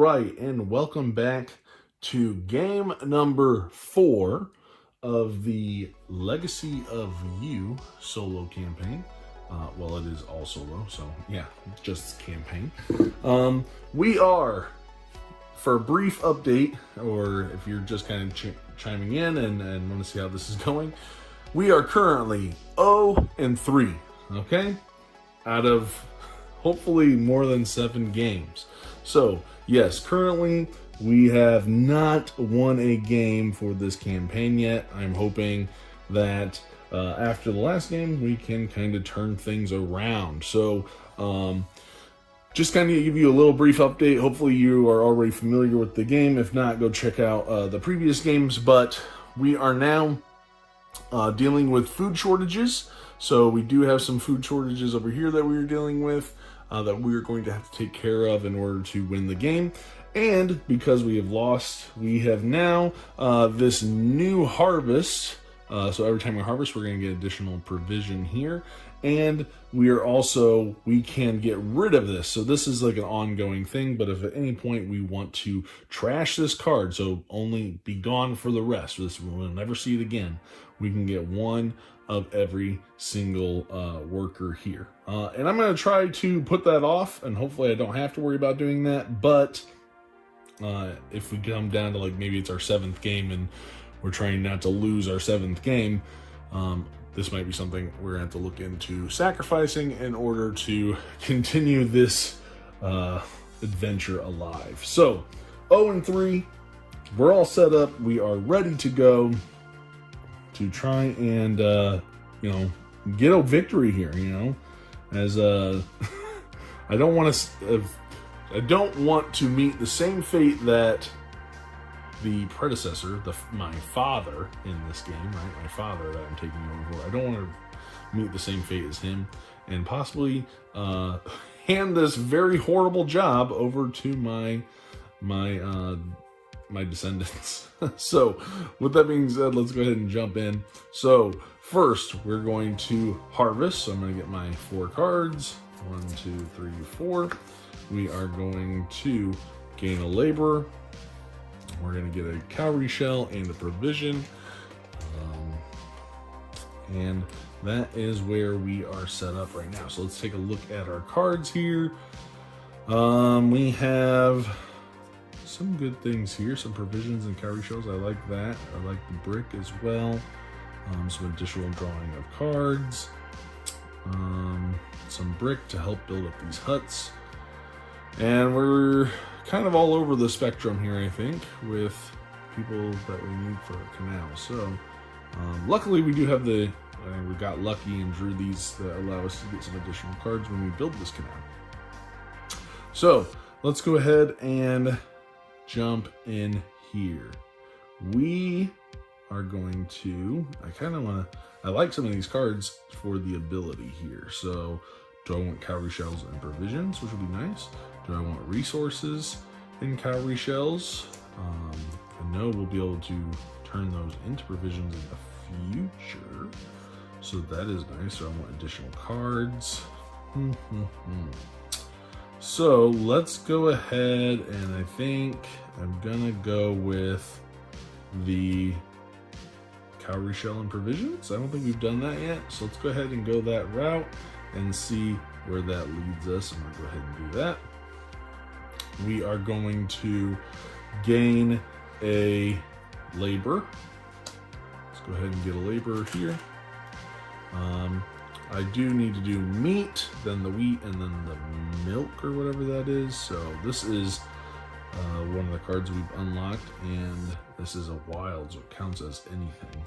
right, and welcome back to game number 4 of the Legacy of You solo campaign. Well, it is all solo, so yeah, just campaign. We are, for a brief update, or if you're just kind of chiming in and want to see how this is going, we are currently 0-3, okay? Out of hopefully more than 7 games. So, yes, currently we have not won a game for this campaign yet. I'm hoping that after the last game, we can kind of turn things around. So, just kind of give you a little brief update. Hopefully you are already familiar with the game. If not, go check out the previous games. But we are now dealing with food shortages. So we do have some food shortages over here that we are dealing with that we are going to have to take care of in order to win the game. And because we have lost, we have now this new harvest. So every time we harvest, we're going to get additional provision here. And we can get rid of this. So this is like an ongoing thing, but if at any point we want to trash this card, so only be gone for the rest, we'll never see it again, we can get one of every single worker here. And I'm going to try to put that off, and hopefully I don't have to worry about doing that, but if we come down to like maybe it's our 7th game and we're trying not to lose our 7th game, this might be something we're going to have to look into sacrificing in order to continue this adventure alive. So, 0-3, we're all set up. We are ready to go to try and, get a victory here, as I don't want to meet the same fate that the predecessor, my father in this game, right? My father that I'm taking over for. I don't want to meet the same fate as him and possibly hand this very horrible job over to my descendants. So, with that being said, let's go ahead and jump in. So, first, we're going to harvest. So, I'm going to get my 4 cards. 1, 2, 3, 4. We are going to gain a laborer. We're going to get a cowrie shell and a provision. And that is where we are set up right now. So let's take a look at our cards here. We have some good things here. Some provisions and cowrie shells. I like that. I like the brick as well. Some additional drawing of cards. Some brick to help build up these huts. And we're kind of all over the spectrum here, I think, with people that we need for a canal. So, luckily we do have we got lucky and drew these that allow us to get some additional cards when we build this canal. So, let's go ahead and jump in here. We are going to, I like some of these cards for the ability here. So, do I want cowrie shells and provisions, which would be nice? Do I want resources in cowrie shells? I know we'll be able to turn those into provisions in the future. So that is nice. So I want additional cards. So let's go ahead, and I think I'm gonna go with the cowrie shell and provisions. I don't think we've done that yet. So let's go ahead and go that route and see where that leads us. I'm gonna go ahead and do that. We are going to gain a labor. Let's go ahead and get a laborer here. I do need to do meat, then the wheat, and then the milk or whatever that is. So this is one of the cards we've unlocked, and this is a wild, so it counts as anything.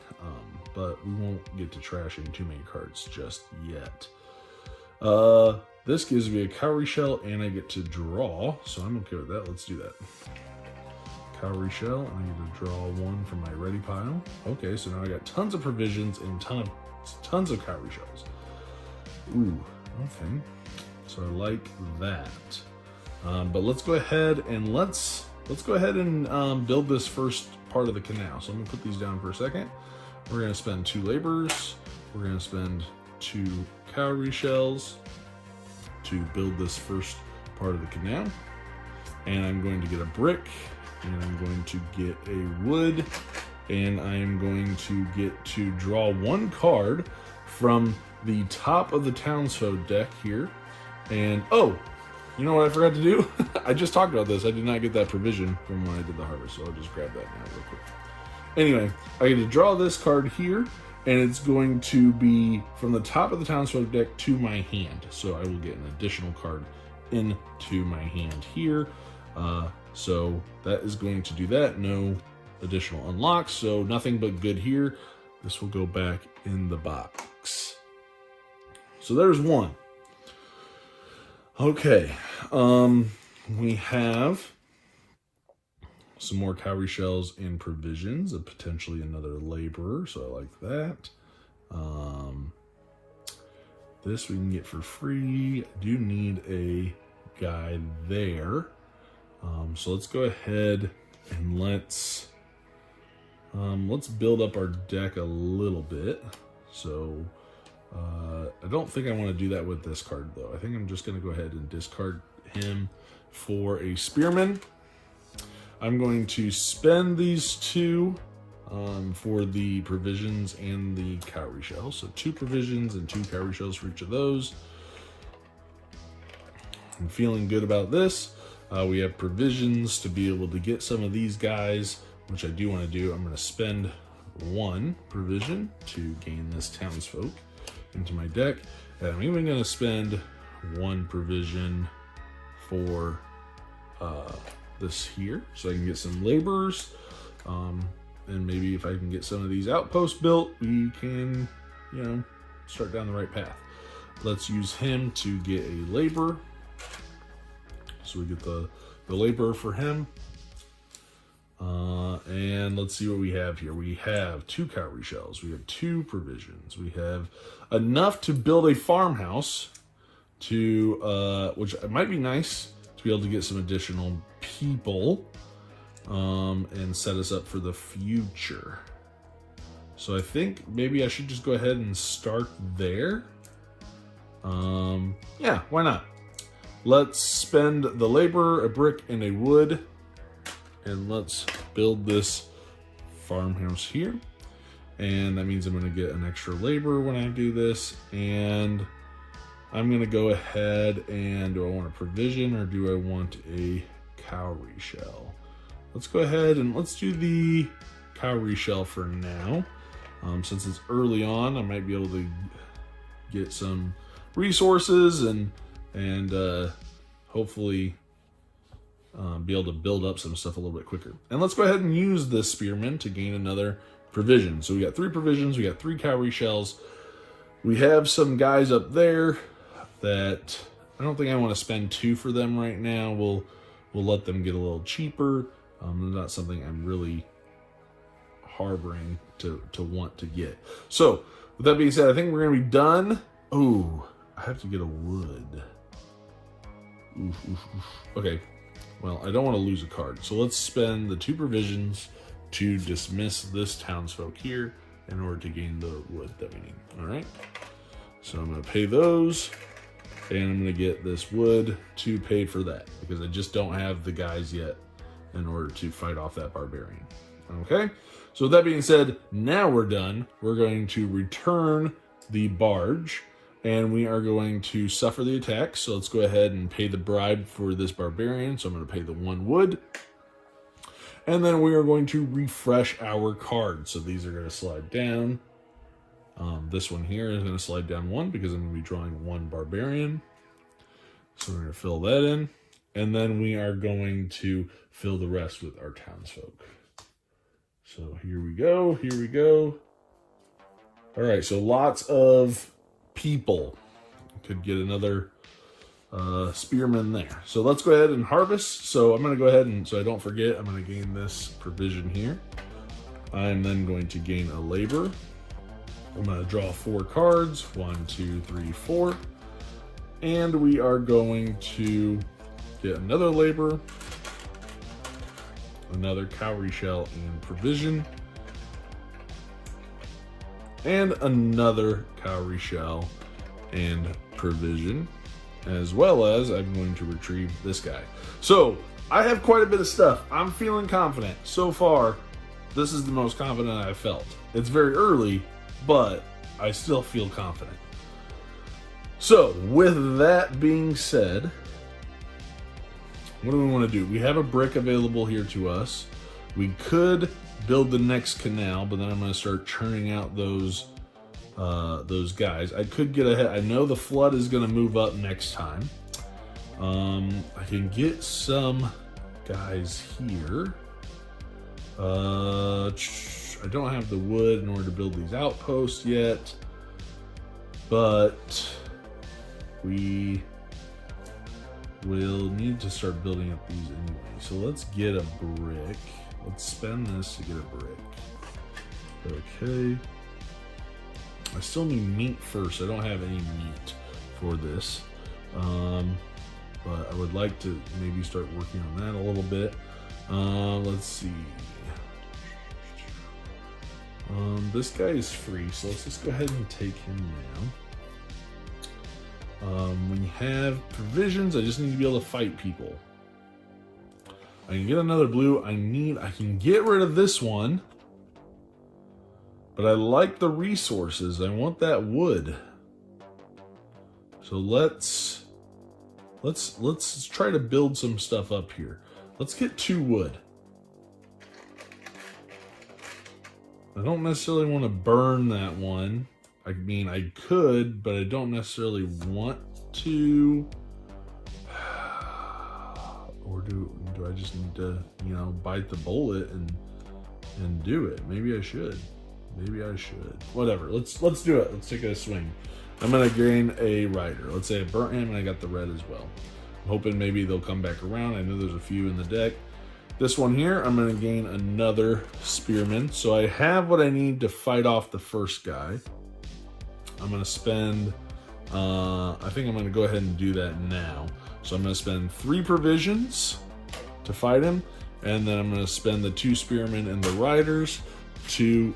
But we won't get to trashing too many cards just yet. This gives me a cowrie shell and I get to draw, so I'm okay with that. Let's do that. Cowrie shell, and I get to draw 1 from my ready pile. Okay, so now I got tons of provisions and tons of cowrie shells. Ooh, okay. So I like that. But let's go ahead and let's go ahead and build this first part of the canal. So I'm gonna put these down for a second. We're gonna spend 2 laborers. We're gonna spend 2 cowrie shells to build this first part of the canal. and I'm going to get a brick, and I'm going to get a wood, and I'm going to get to draw one card from the top of the townsfolk deck here. And oh, you know what I forgot to do? I just talked about this. I did not get that provision from when I did the harvest, so I'll just grab that now real quick. Anyway, I get to draw this card here, and it's going to be from the top of the townsfolk deck to my hand. So I will get an additional card into my hand here. So that is going to do that. No additional unlocks, so nothing but good here. This will go back in the box. So there's one. Okay, we have some more cowrie shells and provisions, and potentially another laborer, so I like that. This we can get for free. I do need a guy there. So let's go ahead and let's build up our deck a little bit. So I don't think I want to do that with this card though. I think I'm just going to go ahead and discard him for a spearman. I'm going to spend these two for the provisions and the cowrie shells. So 2 provisions and 2 cowrie shells for each of those. I'm feeling good about this. We have provisions to be able to get some of these guys, which I do want to do. I'm going to spend 1 provision to gain this townsfolk into my deck. And I'm even going to spend 1 provision for this here, so I can get some laborers. And maybe if I can get some of these outposts built, we can, you know, start down the right path. Let's use him to get a laborer. So we get the laborer for him. And let's see what we have here. We have 2 cowrie shells. We have 2 provisions. We have enough to build a farmhouse to, which might be nice to be able to get some additional people and set us up for the future. So I think maybe I should just go ahead and start there. Yeah, why not? Let's spend the labor, a brick, and a wood, and let's build this farmhouse here. And that means I'm going to get an extra labor when I do this. And I'm going to go ahead and, do I want a provision or do I want a cowrie shell? Let's go ahead and let's do the cowrie shell for now. Since it's early on, I might be able to get some resources and hopefully be able to build up some stuff a little bit quicker. And let's go ahead and use this spearman to gain another provision. So we got 3 provisions, we got 3 cowrie shells. We have some guys up there that I don't think I want to spend 2 for them right now. We'll let them get a little cheaper. Not something I'm really harboring to want to get. So with that being said, I think we're gonna be done. Oh, I have to get a wood. Oof. Okay, well, I don't want to lose a card, so let's spend the 2 provisions to dismiss this townsfolk here in order to gain the wood that we need. All right, so I'm going to pay those, and I'm going to get this wood to pay for that because I just don't have the guys yet in order to fight off that barbarian. Okay, so with that being said, now we're done. We're going to return the barge, and we are going to suffer the attack. So let's go ahead and pay the bribe for this barbarian. So I'm going to pay the 1 wood. And then we are going to refresh our cards. So these are going to slide down. This one here is going to slide down 1 because I'm going to be drawing 1 barbarian. So we're going to fill that in. And then we are going to fill the rest with our townsfolk. So here we go. Here we go. All right, so lots of people. Could get another spearman there. So let's go ahead and harvest. So I'm going to go ahead and, so I don't forget, I'm going to gain this provision here. I'm then going to gain a labor. I'm going to draw 4 cards. 1, 2, 3, 4. And we are going to get another labor, another cowrie shell and provision, and another cowrie shell and provision, as well as I'm going to retrieve this guy. So I have quite a bit of stuff. I'm feeling confident. So far, this is the most confident I've felt. It's very early, but I still feel confident. So, with that being said, what do we want to do? We have a brick available here to us. We could build the next canal, but then I'm going to start churning out those guys. I could get ahead. I know the flood is going to move up next time. I can get some guys here. I don't have the wood in order to build these outposts yet, but we will need to start building up these anyway. So let's get a brick. Let's spend this to get a brick. Okay. I still need meat first. I don't have any meat for this. But I would like to maybe start working on that a little bit. Let's see. This guy is free, so let's just go ahead and take him now. When you have provisions, I just need to be able to fight people. I can get another blue. I can get rid of this one. But I like the resources. I want that wood. So let's try to build some stuff up here. Let's get 2 wood. I don't necessarily want to burn that one. I mean, I could, but I don't necessarily want to. Or do I just need to, bite the bullet and do it? Maybe I should. Whatever. Let's do it. Let's take a swing. I'm gonna gain a rider. Let's say I burnt him and I got the red as well. I'm hoping maybe they'll come back around. I know there's a few in the deck. This one here, I'm gonna gain another spearman. So I have what I need to fight off the first guy. I'm gonna spend, I think I'm gonna go ahead and do that now. So I'm gonna spend 3 provisions to fight him. And then I'm gonna spend the 2 spearmen and the riders to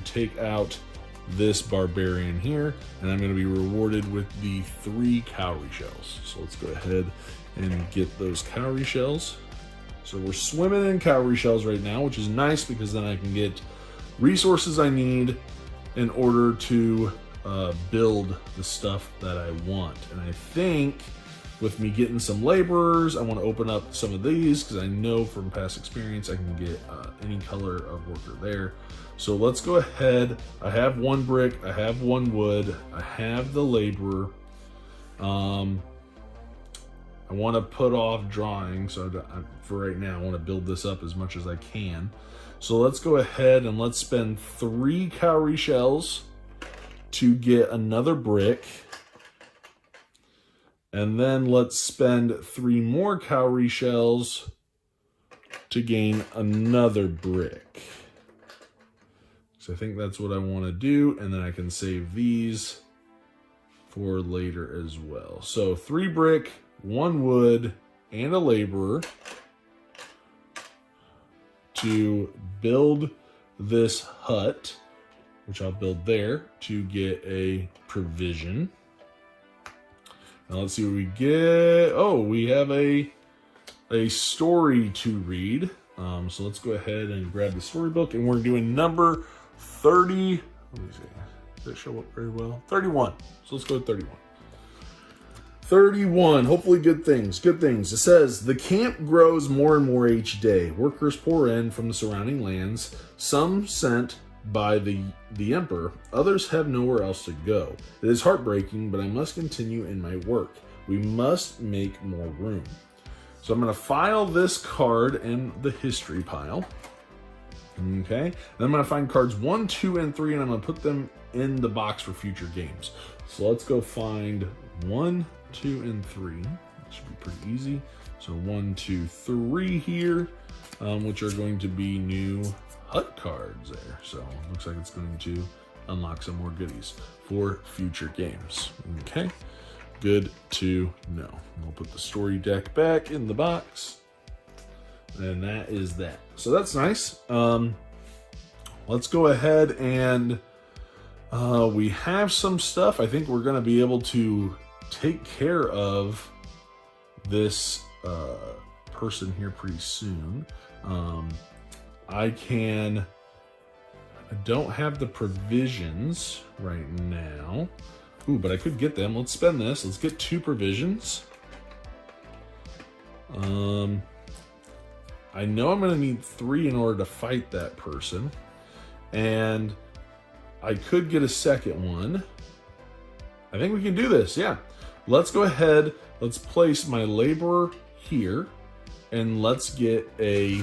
take out this barbarian here, and I'm going to be rewarded with the 3 cowrie shells. So let's go ahead and get those cowrie shells. So we're swimming in cowrie shells right now, which is nice because then I can get resources I need in order to build the stuff that I want. And I think with me getting some laborers, I want to open up some of these because I know from past experience I can get any color of worker there. So let's go ahead. I have 1 brick, I have 1 wood, I have the laborer. I want to put off drawing, so for right now I want to build this up as much as I can. So let's go ahead and let's spend 3 cowrie shells to get another brick. And then let's spend 3 more cowrie shells to gain another brick. So I think that's what I want to do. And then I can save these for later as well. So 3 brick, 1 wood, and a laborer to build this hut, which I'll build there to get a provision. Now let's see what we get. Oh, we have a story to read. So let's go ahead and grab the storybook, and we're doing number 30. Let me see. Does it show up very well? 31. So let's go to 31. 31. Hopefully good things. Good things. It says, the camp grows more and more each day. Workers pour in from the surrounding lands. Some sent by the emperor. Others have nowhere else to go. It is heartbreaking, but I must continue in my work. We must make more room. So I'm going to file this card in the history pile. Okay. Then I'm going to find cards 1, 2, and 3, and I'm going to put them in the box for future games. So let's go find 1, 2, and 3. That should be pretty easy. So 1, 2, 3 here, which are going to be new hut cards there. So it looks like it's going to unlock some more goodies for future games. Okay. Good to know. We'll put the story deck back in the box. And that is that. So that's nice. Let's go ahead and we have some stuff. I think we're going to be able to take care of this person here pretty soon. I don't have the provisions right now. Ooh, but I could get them. Let's spend this. Let's get 2 provisions. I know I'm gonna need 3 in order to fight that person. And I could get a second one. I think we can do this, yeah. Let's go ahead, let's place my laborer here, and let's get a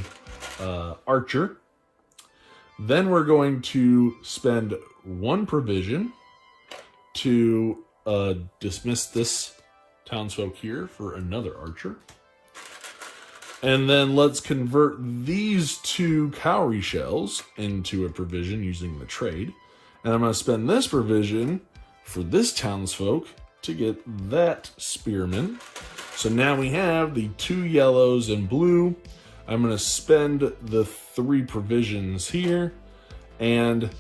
archer. Then we're going to spend 1 provision to dismiss this townsfolk here for another archer. And then let's convert these 2 cowrie shells into a provision using the trade. And I'm going to spend this provision for this townsfolk to get that spearman. So now we have the 2 yellows and blue. I'm going to spend the 3 provisions here and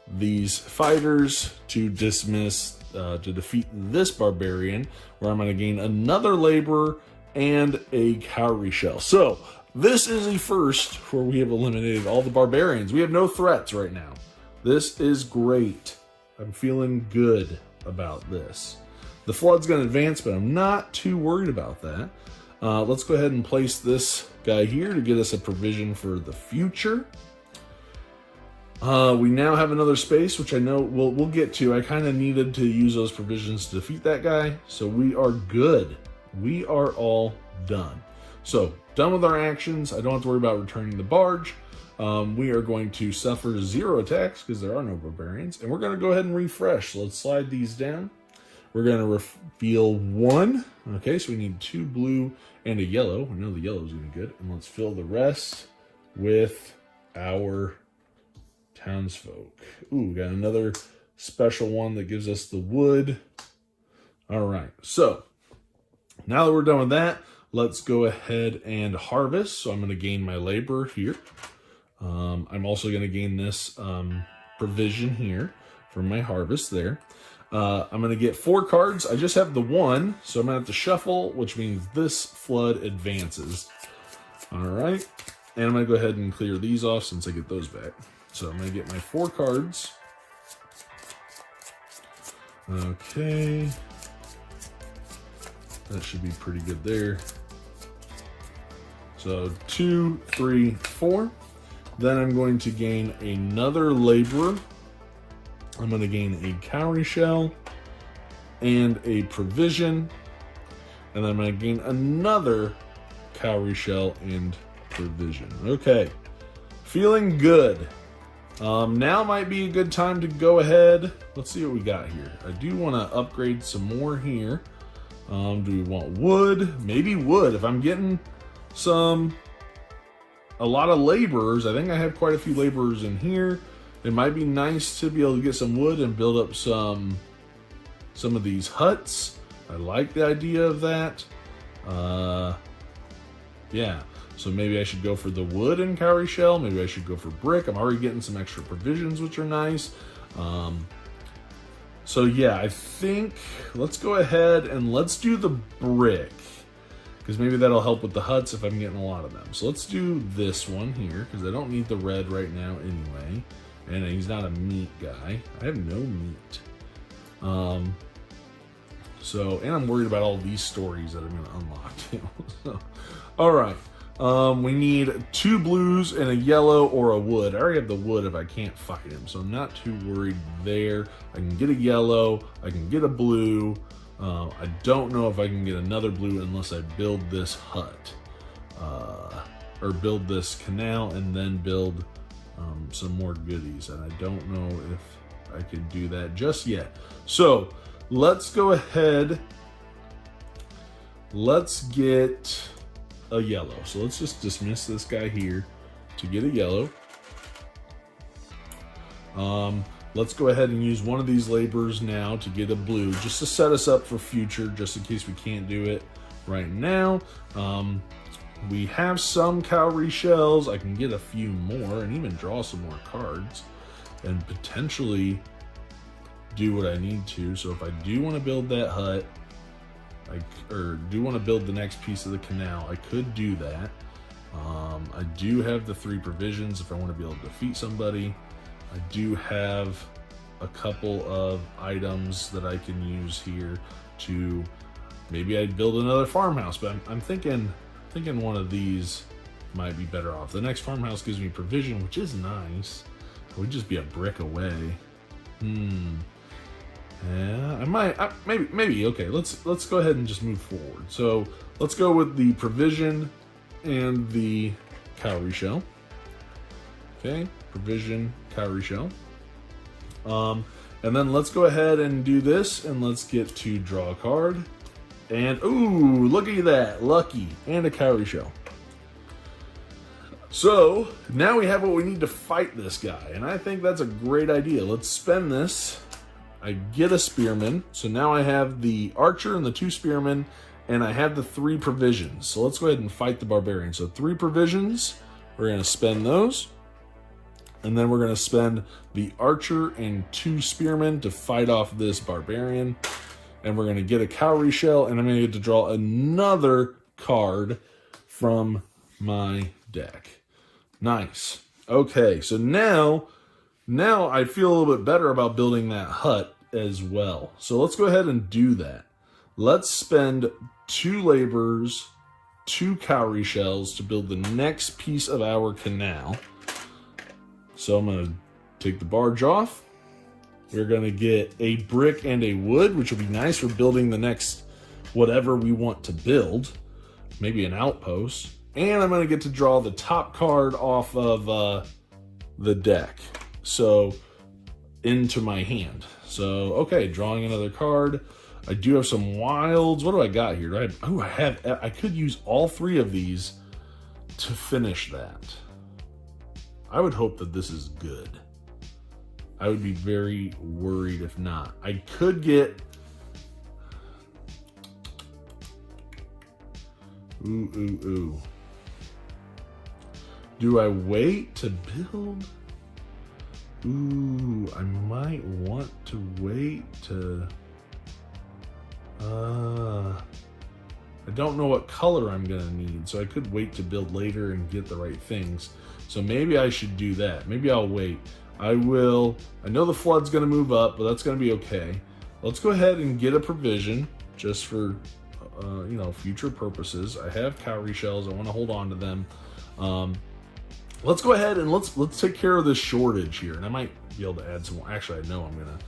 these fighters to dismiss, to defeat this barbarian, where I'm going to gain another laborer and a cowrie shell. So this is a first where we have eliminated all the barbarians. We have no threats right now. This is great. I'm feeling good about this. The flood's going to advance, but I'm not too worried about that. Let's go ahead and place this guy here to get us a provision for the future. We now have another space, which I know we'll get to. I kind of needed to use those provisions to defeat that guy, so we are good. We are all done. So, done with our actions. I don't have to worry about returning the barge. We are going to suffer 0 attacks because there are no barbarians. And we're going to go ahead and refresh. So let's slide these down. We're going to reveal 1. Okay, so we need 2 blue and a yellow. I know the yellow is going to be good. And let's fill the rest with our townsfolk. Ooh, we got another special one that gives us the wood. All right, so now that we're done with that, let's go ahead and harvest. So I'm going to gain my labor here. I'm also going to gain this provision here for my harvest there. I'm going to get 4 cards. I just have the 1, so I'm going to have to shuffle, which means this flood advances. All right, and I'm going to go ahead and clear these off since I get those back. So I'm going to get my 4 cards. Okay. That should be pretty good there. So 2, 3, 4. Then I'm going to gain another laborer. I'm going to gain a cowrie shell and a provision. And then I'm going to gain another cowrie shell and provision. Okay. Feeling good. Now might be a good time to go ahead. Let's see what we got here. I do want to upgrade some more here. Do we want wood? Maybe wood. If I'm getting a lot of laborers, I think I have quite a few laborers in here. It might be nice to be able to get some wood and build up some of these huts. I like the idea of that. Yeah, so maybe I should go for the wood and cowrie shell. Maybe I should go for brick. I'm already getting some extra provisions, which are nice. So yeah, I think let's go ahead and let's do the brick, because maybe that'll help with the huts if I'm getting a lot of them. So let's do this one here, because I don't need the red right now anyway. And he's not a meat guy. I have no meat. And I'm worried about all these stories that I'm going to unlock too. So, all right. We need 2 blues and a yellow or a wood. I already have the wood if I can't fight him, so I'm not too worried there. I can get a yellow. I can get a blue. I don't know if I can get another blue unless I build this hut. Or build this canal and then build some more goodies. And I don't know if I can do that just yet. So let's go ahead. Let's get a yellow. So let's just dismiss this guy here to get a yellow. Let's go ahead and use one of these laborers now to get a blue, just to set us up for future, just in case we can't do it right now. We have some cowrie shells. I can get a few more and even draw some more cards and potentially do what I need to. So if I do want to build that hut, or do want to build the next piece of the canal. I could do that. I do have the 3 provisions if I want to be able to defeat somebody. I do have a couple of items that I can use here to maybe I'd build another farmhouse, but I'm thinking one of these might be better off. The next farmhouse gives me provision, which is nice. It would just be a brick away. Yeah, I might, maybe. Okay, let's go ahead and just move forward. So let's go with the provision and the cowrie shell. Okay, provision, cowrie shell. And then let's go ahead and do this, and let's get to draw a card. And ooh, look at that, lucky, and a cowrie shell. So now we have what we need to fight this guy, and I think that's a great idea. Let's spend this. I get a spearman, so now I have the archer and the 2 spearmen, and I have the 3 provisions. So let's go ahead and fight the barbarian. So 3 provisions, we're going to spend those, and then we're going to spend the archer and 2 spearmen to fight off this barbarian, and we're going to get a cowrie shell, and I'm going to get to draw another card from my deck. Nice. Okay, so now I feel a little bit better about building that hut as well. So let's go ahead and do that. Let's spend 2 laborers, 2 cowrie shells to build the next piece of our canal. So I'm going to take the barge off. We're going to get a brick and a wood, which will be nice for building the next whatever we want to build. Maybe an outpost. And I'm going to get to draw the top card off of the deck. So into my hand. So, okay, drawing another card. I do have some wilds. What do I got here? I could use all 3 of these to finish that. I would hope that this is good. I would be very worried if not. I could get... Ooh. Do I wait to build? Ooh, I might want to wait to... I don't know what color I'm gonna need, so I could wait to build later and get the right things. So maybe I should do that. Maybe I'll wait. I know the flood's gonna move up, but that's gonna be okay. Let's go ahead and get a provision just for future purposes. I have cowrie shells. I want to hold on to them. Let's go ahead and let's take care of this shortage here, and I might be able to add some more. Actually, I know I'm gonna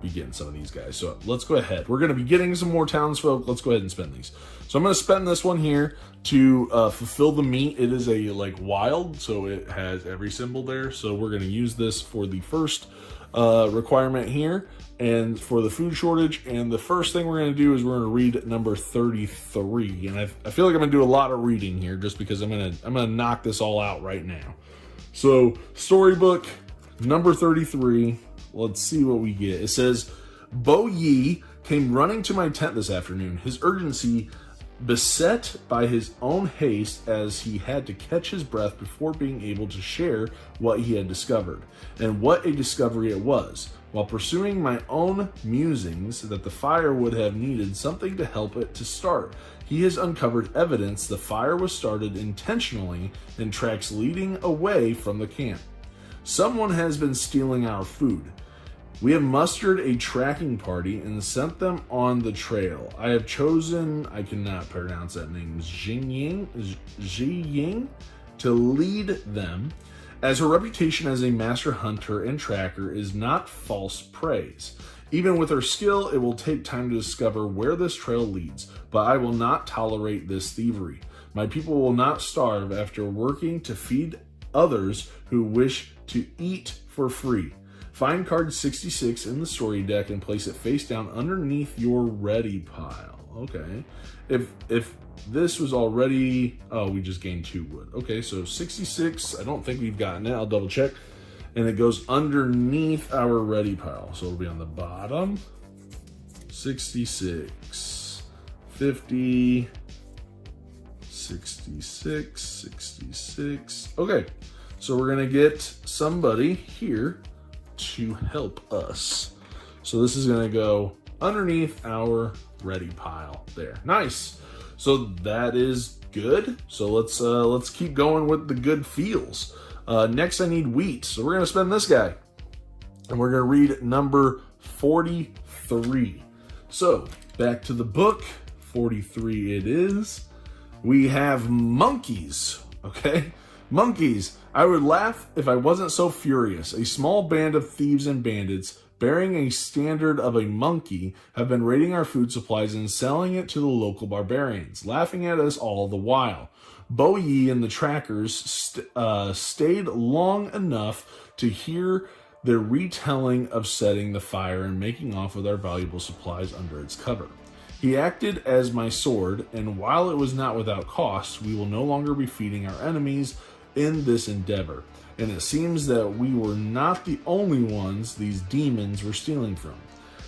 be getting some of these guys, so let's go ahead. We're gonna be getting some more townsfolk. Let's go ahead and spend these. So I'm gonna spend this one here to fulfill the meat. It is a wild, so it has every symbol there. So we're gonna use this for the first requirement here, and for the food shortage. And the first thing we're going to do is we're going to read number 33, and I feel like I'm going to do a lot of reading here just because I'm going to knock this all out right now. So storybook number 33, let's see what we get. It says, Bo Yi came running to my tent this afternoon, his urgency beset by his own haste as he had to catch his breath before being able to share what he had discovered. And what a discovery it was. While pursuing my own musings that the fire would have needed something to help it to start, he has uncovered evidence the fire was started intentionally in tracks leading away from the camp. Someone has been stealing our food. We have mustered a tracking party and sent them on the trail. I have chosen, I cannot pronounce that name, Ji Ying, to lead them, as her reputation as a master hunter and tracker is not false praise. Even with her skill, it will take time to discover where this trail leads, but I will not tolerate this thievery. My people will not starve after working to feed others who wish to eat for free. Find card 66 in the story deck and place it face down underneath your ready pile. Okay. If this was already... Oh, we just gained 2 wood. Okay, so 66. I don't think we've gotten it. I'll double check. And it goes underneath our ready pile. So it'll be on the bottom. 66. 50. 66. 66. Okay. So we're going to get somebody here to help us. So this is going to go underneath our ready pile there. Nice. So that is good. So let's keep going with the good feels. Next, I need wheat. So we're gonna spend this guy, and we're gonna read number 43. So back to the book. 43 it is. We have monkeys. Okay, monkeys. I would laugh if I wasn't so furious. A small band of thieves and bandits, bearing a standard of a monkey, have been raiding our food supplies and selling it to the local barbarians, laughing at us all the while. Bo Yi and the trackers stayed long enough to hear their retelling of setting the fire and making off with our valuable supplies under its cover. He acted as my sword, and while it was not without cost, we will no longer be feeding our enemies in this endeavor. And it seems that we were not the only ones these demons were stealing from.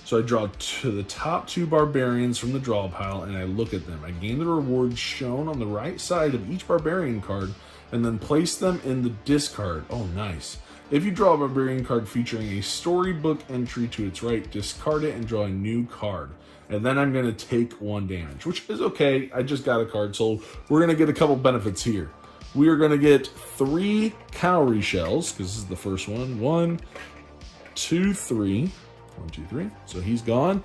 So I draw to the top 2 barbarians from the draw pile, and I look at them. I gain the rewards shown on the right side of each barbarian card, and then place them in the discard. Oh, nice. If you draw a barbarian card featuring a storybook entry to its right, discard it and draw a new card. And then I'm going to take 1 damage, which is okay. I just got a card sold. We're going to get a couple benefits here. We are going to get 3 cowrie shells, because this is the first one. 1, 2, 3. 1, 2, 3. So he's gone.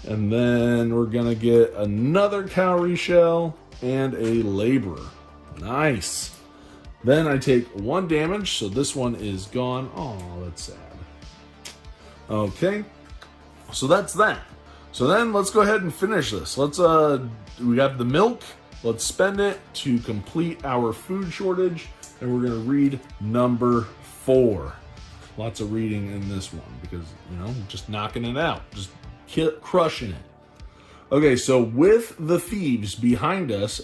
And then we're going to get another cowrie shell and a laborer. Nice. Then I take 1 damage, so this one is gone. Oh, that's sad. Okay, so that's that. So then let's go ahead and finish this. We got the milk. Let's spend it to complete our food shortage, and we're gonna read number 4. Lots of reading in this one because, just knocking it out, just crushing it. Okay, so with the thieves behind us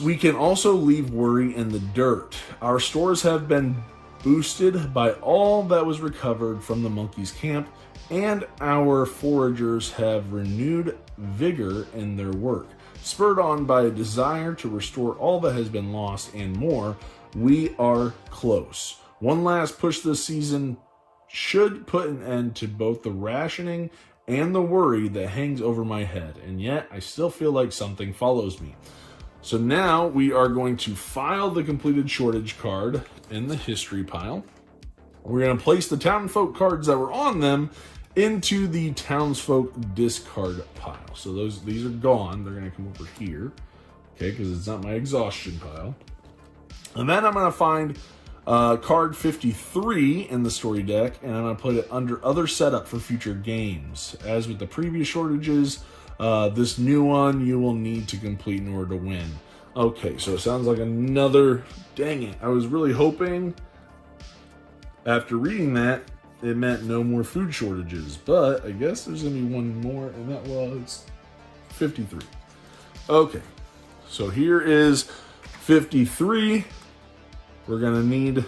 we can also leave worry in the dirt. Our stores have been boosted by all that was recovered from the monkeys' camp, and our foragers have renewed vigor in their work. Spurred on by a desire to restore all that has been lost and more, we are close. One last push this season should put an end to both the rationing and the worry that hangs over my head, and yet I still feel like something follows me. So now we are going to file the completed shortage card in the history pile. We're going to place the townfolk cards that were on them into the townsfolk discard pile. So these are gone. They're going to come over here, okay, because it's not my exhaustion pile. And then I'm going to find card 53 in the story deck, and I'm going to put it under other setup for future games. As with the previous shortages, this new one you will need to complete in order to win. Okay, so it sounds like another... Dang it. I was really hoping, after reading that, it meant no more food shortages. But I guess there's going to be one more, and that was 53. Okay, so here is 53. We're going to need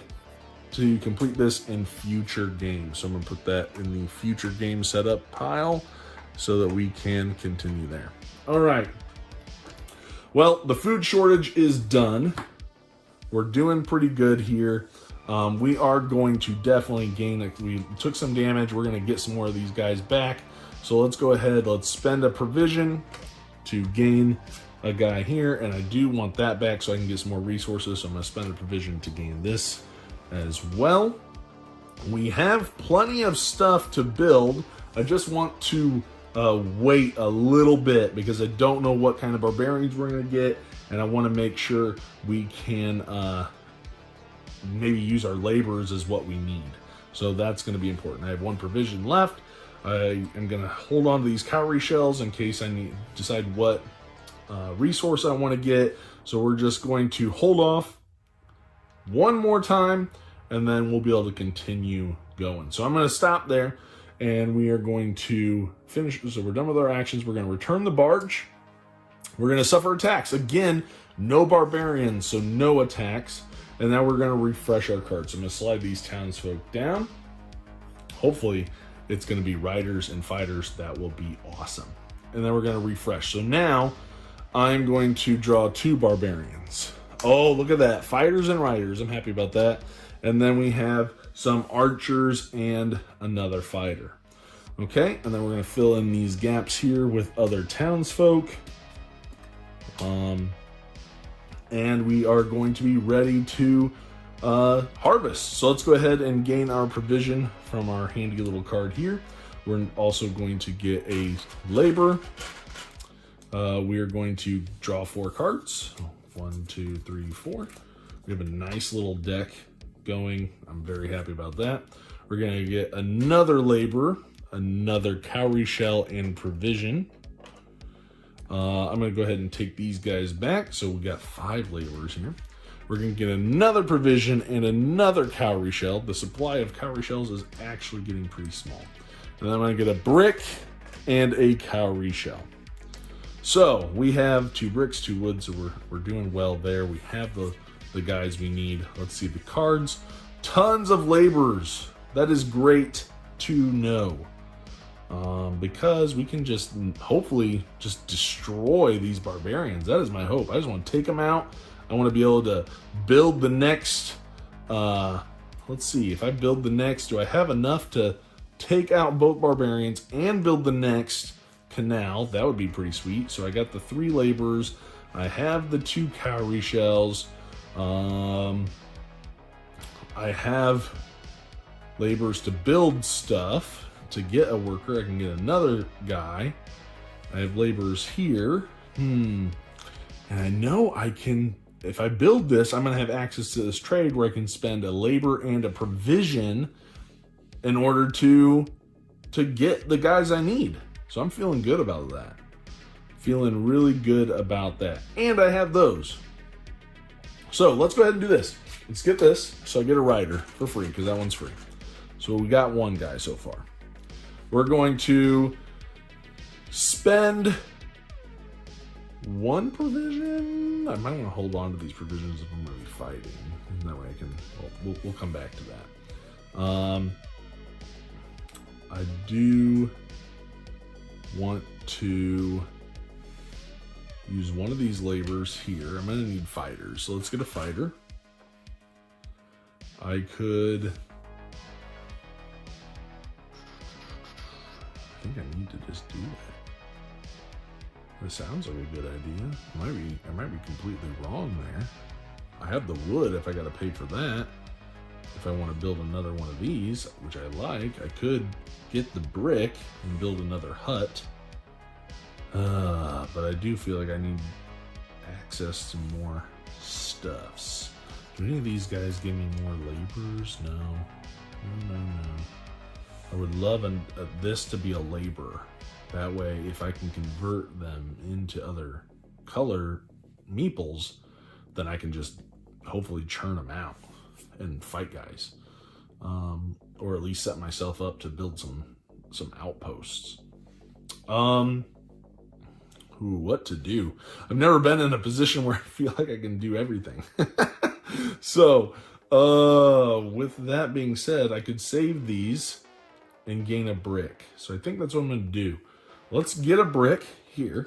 to complete this in future games. So I'm going to put that in the future game setup pile so that we can continue there. All right. Well, the food shortage is done. We're doing pretty good here. We are going to definitely gain, we took some damage. We're going to get some more of these guys back. So let's go ahead. Let's spend a provision to gain a guy here. And I do want that back so I can get some more resources. So I'm going to spend a provision to gain this as well. We have plenty of stuff to build. I just want to wait a little bit because I don't know what kind of barbarians we're going to get. And I want to make sure we can maybe use our laborers as what we need. So that's going to be important. I have one provision left. I am going to hold on to these cowrie shells in case I decide what resource I want to get. So we're just going to hold off one more time and then we'll be able to continue going. So I'm going to stop there and we are going to finish. So we're done with our actions. We're going to return the barge. We're going to suffer attacks. Again, no barbarians, so no attacks. And now we're going to refresh our cards. So I'm going to slide these townsfolk down. Hopefully it's going to be riders and fighters. That will be awesome. And then we're going to refresh. So now I'm going to draw 2 barbarians. Oh, look at that. Fighters and riders. I'm happy about that. And then we have some archers and another fighter. Okay, and then we're going to fill in these gaps here with other townsfolk. And we are going to be ready to harvest. So let's go ahead and gain our provision from our handy little card here. We're also going to get a labor. We are going to draw 4 cards. 1, 2, 3, 4. We have a nice little deck going. I'm very happy about that. We're going to get another labor, another cowrie shell, and provision. I'm going to go ahead and take these guys back. So we got 5 laborers here. We're going to get another provision and another cowrie shell. The supply of cowrie shells is actually getting pretty small. And then I'm going to get a brick and a cowrie shell. So we have 2 bricks, 2 wood, so we're doing well there. We have the guys we need. Let's see the cards. Tons of laborers. That is great to know. Because we can just hopefully just destroy these barbarians. That is my hope. I just want to take them out. I want to be able to build the next, let's see, if I build the next, do I have enough to take out both barbarians and build the next canal? That would be pretty sweet. So I got the 3 laborers. I have the 2 cowrie shells. I have laborers to build stuff. To get a worker, I can get another guy. I have laborers here. And I know I can, if I build this, I'm going to have access to this trade where I can spend a labor and a provision in order to get the guys I need. So I'm feeling good about that. Feeling really good about that. And I have those. So let's go ahead and do this. Let's get this. So I get a rider for free because that one's free. So we got 1 guy so far. We're going to spend 1 provision. I might want to hold on to these provisions if I'm going to be fighting. And that way I can, well, we'll come back to that. I do want to use one of these laborers here. I'm going to need fighters. So let's get a fighter. I could... I think I need to just do that. This sounds like a good idea. I might be completely wrong there. I have the wood if I got to pay for that. If I want to build another one of these, which I like, I could get the brick and build another hut. But I do feel like I need access to more stuffs. Do any of these guys give me more laborers? No. No. I would love this to be a labor. That way, if I can convert them into other color meeples, then I can just hopefully churn them out and fight guys. Or at least set myself up to build some outposts. What to do? I've never been in a position where I feel like I can do everything. So, with that being said, I could save these and gain a brick. So I think that's what I'm going to do. Let's get a brick here.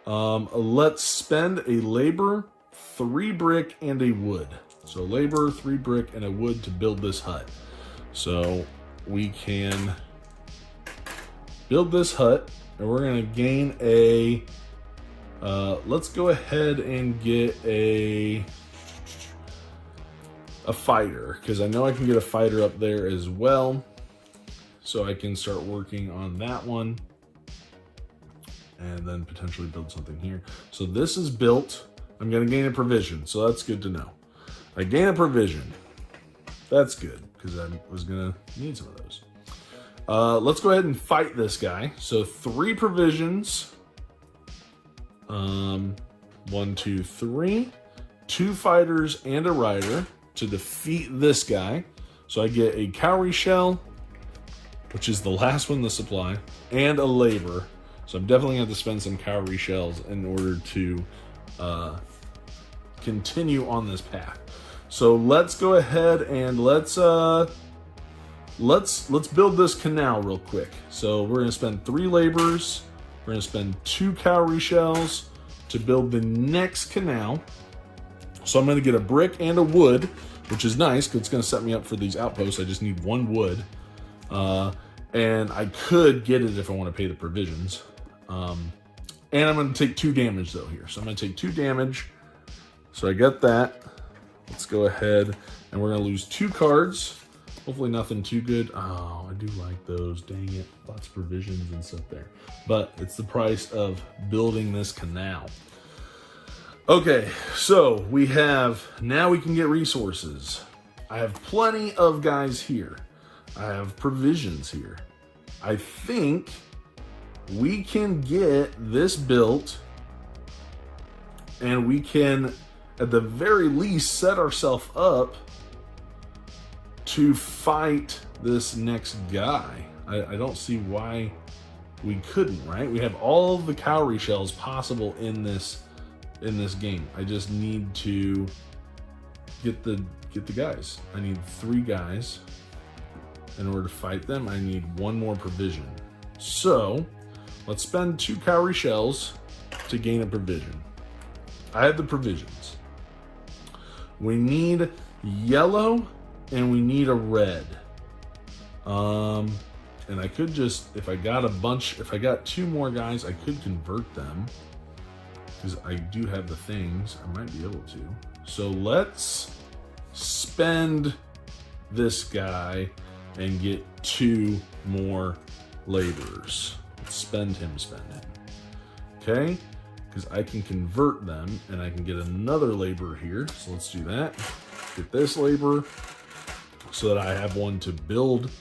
Let's spend a labor, 3 brick, and a wood. So labor, 3 brick, and a wood to build this hut. So we can build this hut, and we're going to gain a... let's go ahead and get a fighter, because I know I can get a fighter up there as well. So I can start working on that one. And then potentially build something here. So this is built. I'm going to gain a provision. So that's good to know. I gain a provision. That's good, because I was going to need some of those. Let's go ahead and fight this guy. So 3 provisions. 1, 2, 3. 2 fighters and a rider to defeat this guy. So I get a cowrie shell, which is the last one in the supply, and a labor. So I'm definitely going to have to spend some cowrie shells in order to continue on this path. So let's go ahead and let's build this canal real quick. So we're going to spend 3 laborers. We're going to spend 2 cowrie shells to build the next canal. So I'm going to get a brick and a wood. which is nice because it's going to set me up for these outposts. I just need 1 wood. And I could get it if I want to pay the provisions. And I'm going to take 2 damage though here. So I'm going to take 2 damage. So I got that. Let's go ahead and we're going to lose 2 cards. Hopefully nothing too good. Oh, I do like those. Dang it. Lots of provisions and stuff there. But it's the price of building this canal. Okay, so we have, now we can get resources. I have plenty of guys here. I have provisions here. I think we can get this built and we can, at the very least, set ourselves up to fight this next guy. I don't see why we couldn't, right? We have all of the cowrie shells possible in this game. I just need to get the guys. I need 3 guys. In order to fight them, I need 1 more provision. So let's spend 2 cowrie shells to gain a provision. I have the provisions. We need yellow and we need a red. And I could just, if I got 2 more guys, I could convert them because I do have the things. I might be able to. So let's spend this guy and get 2 more laborers. Let's spend him. Okay? Because I can convert them and I can get another laborer here. So let's do that. Get this laborer so that I have one to build.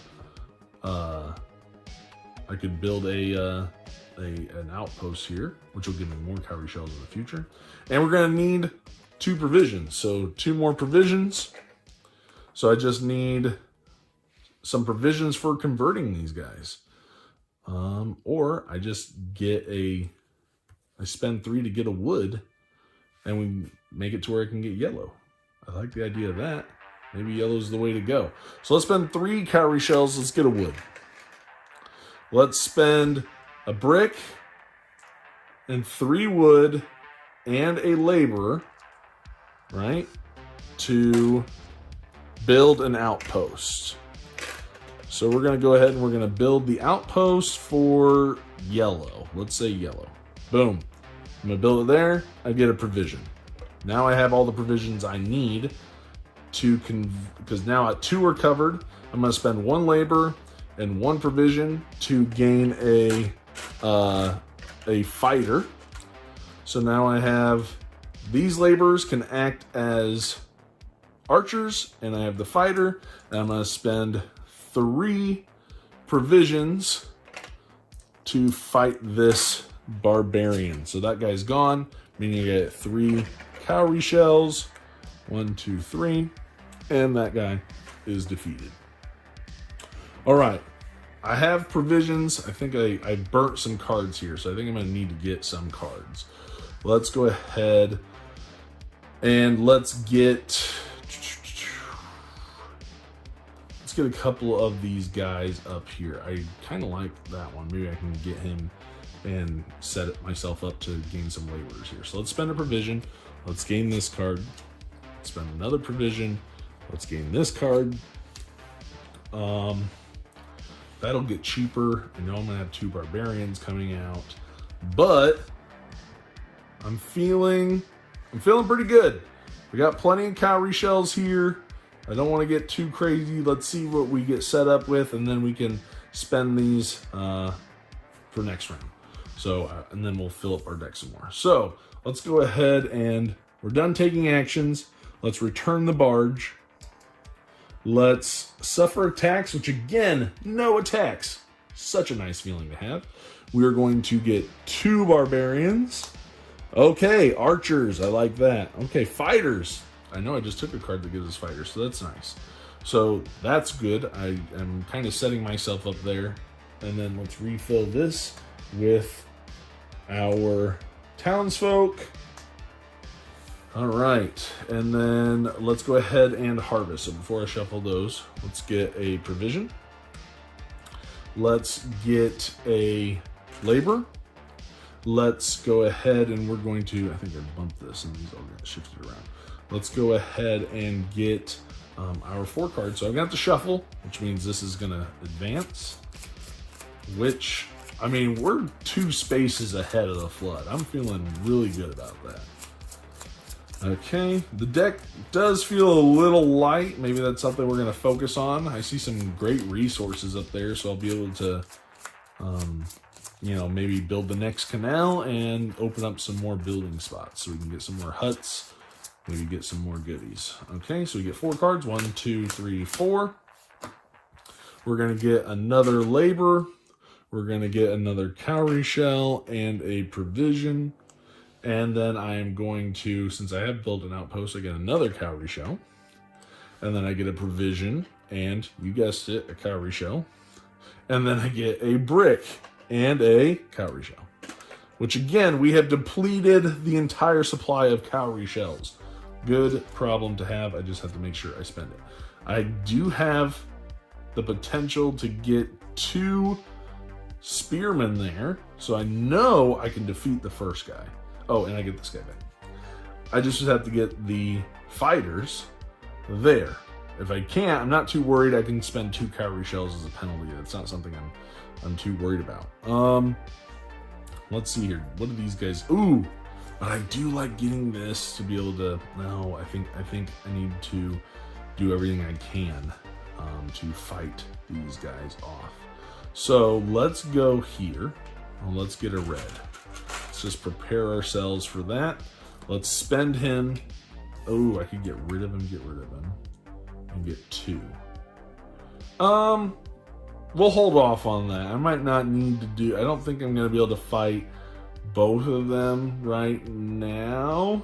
I could build an outpost here, which will give me more cowrie shells in the future. And we're gonna need 2 provisions. So 2 more provisions. So I just need some provisions for converting these guys. Or I just get I spend 3 to get a wood and we make it to where I can get yellow. I like the idea of that. Maybe yellow's the way to go. So let's spend 3 cowrie shells. Let's get a wood. Let's spend a brick and 3 wood and a laborer, right, to build an outpost. So we're going to go ahead and we're going to build the outpost for yellow. Let's say yellow. Boom. I'm going to build it there. I get a provision. Now I have all the provisions I need to because now at 2 are covered. I'm going to spend 1 labor and 1 provision to gain a fighter. So now I have these laborers can act as archers and I have the fighter, and I'm going to spend 3 provisions to fight this barbarian. So that guy's gone, meaning I get 3 cowrie shells. 1, 2, 3. And that guy is defeated. All right. I have provisions. I think I burnt some cards here, so I think I'm going to need to get some cards. Let's go ahead and let's get a couple of these guys up here. I kind of like that one. Maybe I can get him and set it myself up to gain some laborers here. So let's spend a provision. Let's gain this card. Spend another provision. Let's gain this card. That'll get cheaper. I know I'm gonna have 2 barbarians coming out, but I'm feeling pretty good. We got plenty of cowrie shells here. I don't want to get too crazy. Let's see what we get set up with, and then we can spend these for next round. So, and then we'll fill up our deck some more. So let's go ahead and we're done taking actions. Let's return the barge. Let's suffer attacks, which again, no attacks. Such a nice feeling to have. We are going to get 2 barbarians. Okay, archers, I like that. Okay, fighters. I know I just took a card that gives us fighters, so that's nice. So that's good. I am kind of setting myself up there. And then let's refill this with our townsfolk. All right, and then let's go ahead and harvest. So before I shuffle those, let's get a provision. Let's get a labor. let's go ahead and we're going to, I think I bumped this and these all got shifted around. Let's go ahead and get our 4 cards. So I've got the shuffle, which means this is gonna advance, which, I mean, we're 2 spaces ahead of the flood. I'm feeling really good about that. Okay, the deck does feel a little light. Maybe that's something we're gonna focus on. I see some great resources up there, so I'll be able to, you know, maybe build the next canal and open up some more building spots so we can get some more huts, maybe get some more goodies. Okay, so we get 4 cards, 1, 2, 3, 4. We're gonna get another labor. We're gonna get another cowrie shell and a provision. And then I am going to, since I have built an outpost, I get another cowrie shell. And then I get a provision, and you guessed it, a cowrie shell. And then I get a brick and a cowrie shell. Which again, we have depleted the entire supply of cowrie shells. Good problem to have, I just have to make sure I spend it. I do have the potential to get 2 spearmen there, so I know I can defeat the first guy. Oh, and I get this guy back. I just have to get the fighters there. If I can't, I'm not too worried. I can spend 2 cowrie shells as a penalty. That's not something I'm too worried about. Let's see here. What are these guys? Ooh, but I do like getting this to be able to. No, I think I need to do everything I can to fight these guys off. So let's go here. And let's get a red. Let's just prepare ourselves for that. Let's spend him. Oh, I could get rid of him, and get 2. We'll hold off on that. I might not need to do, I don't think I'm going to be able to fight both of them right now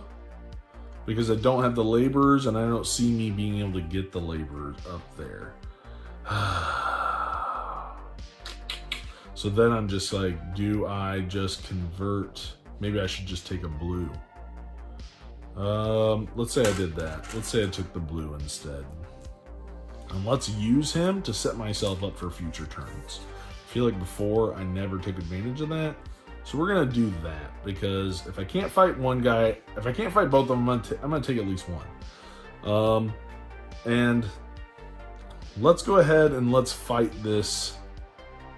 because I don't have the laborers and I don't see me being able to get the laborers up there. So then I'm just like, do I just convert? Maybe I should just take a blue. Let's say I did that. Let's say I took the blue instead. And let's use him to set myself up for future turns. I feel like before I never took advantage of that. So we're gonna do that because if I can't fight one guy, if I can't fight both of them, I'm gonna take at least one. And let's go ahead and let's fight this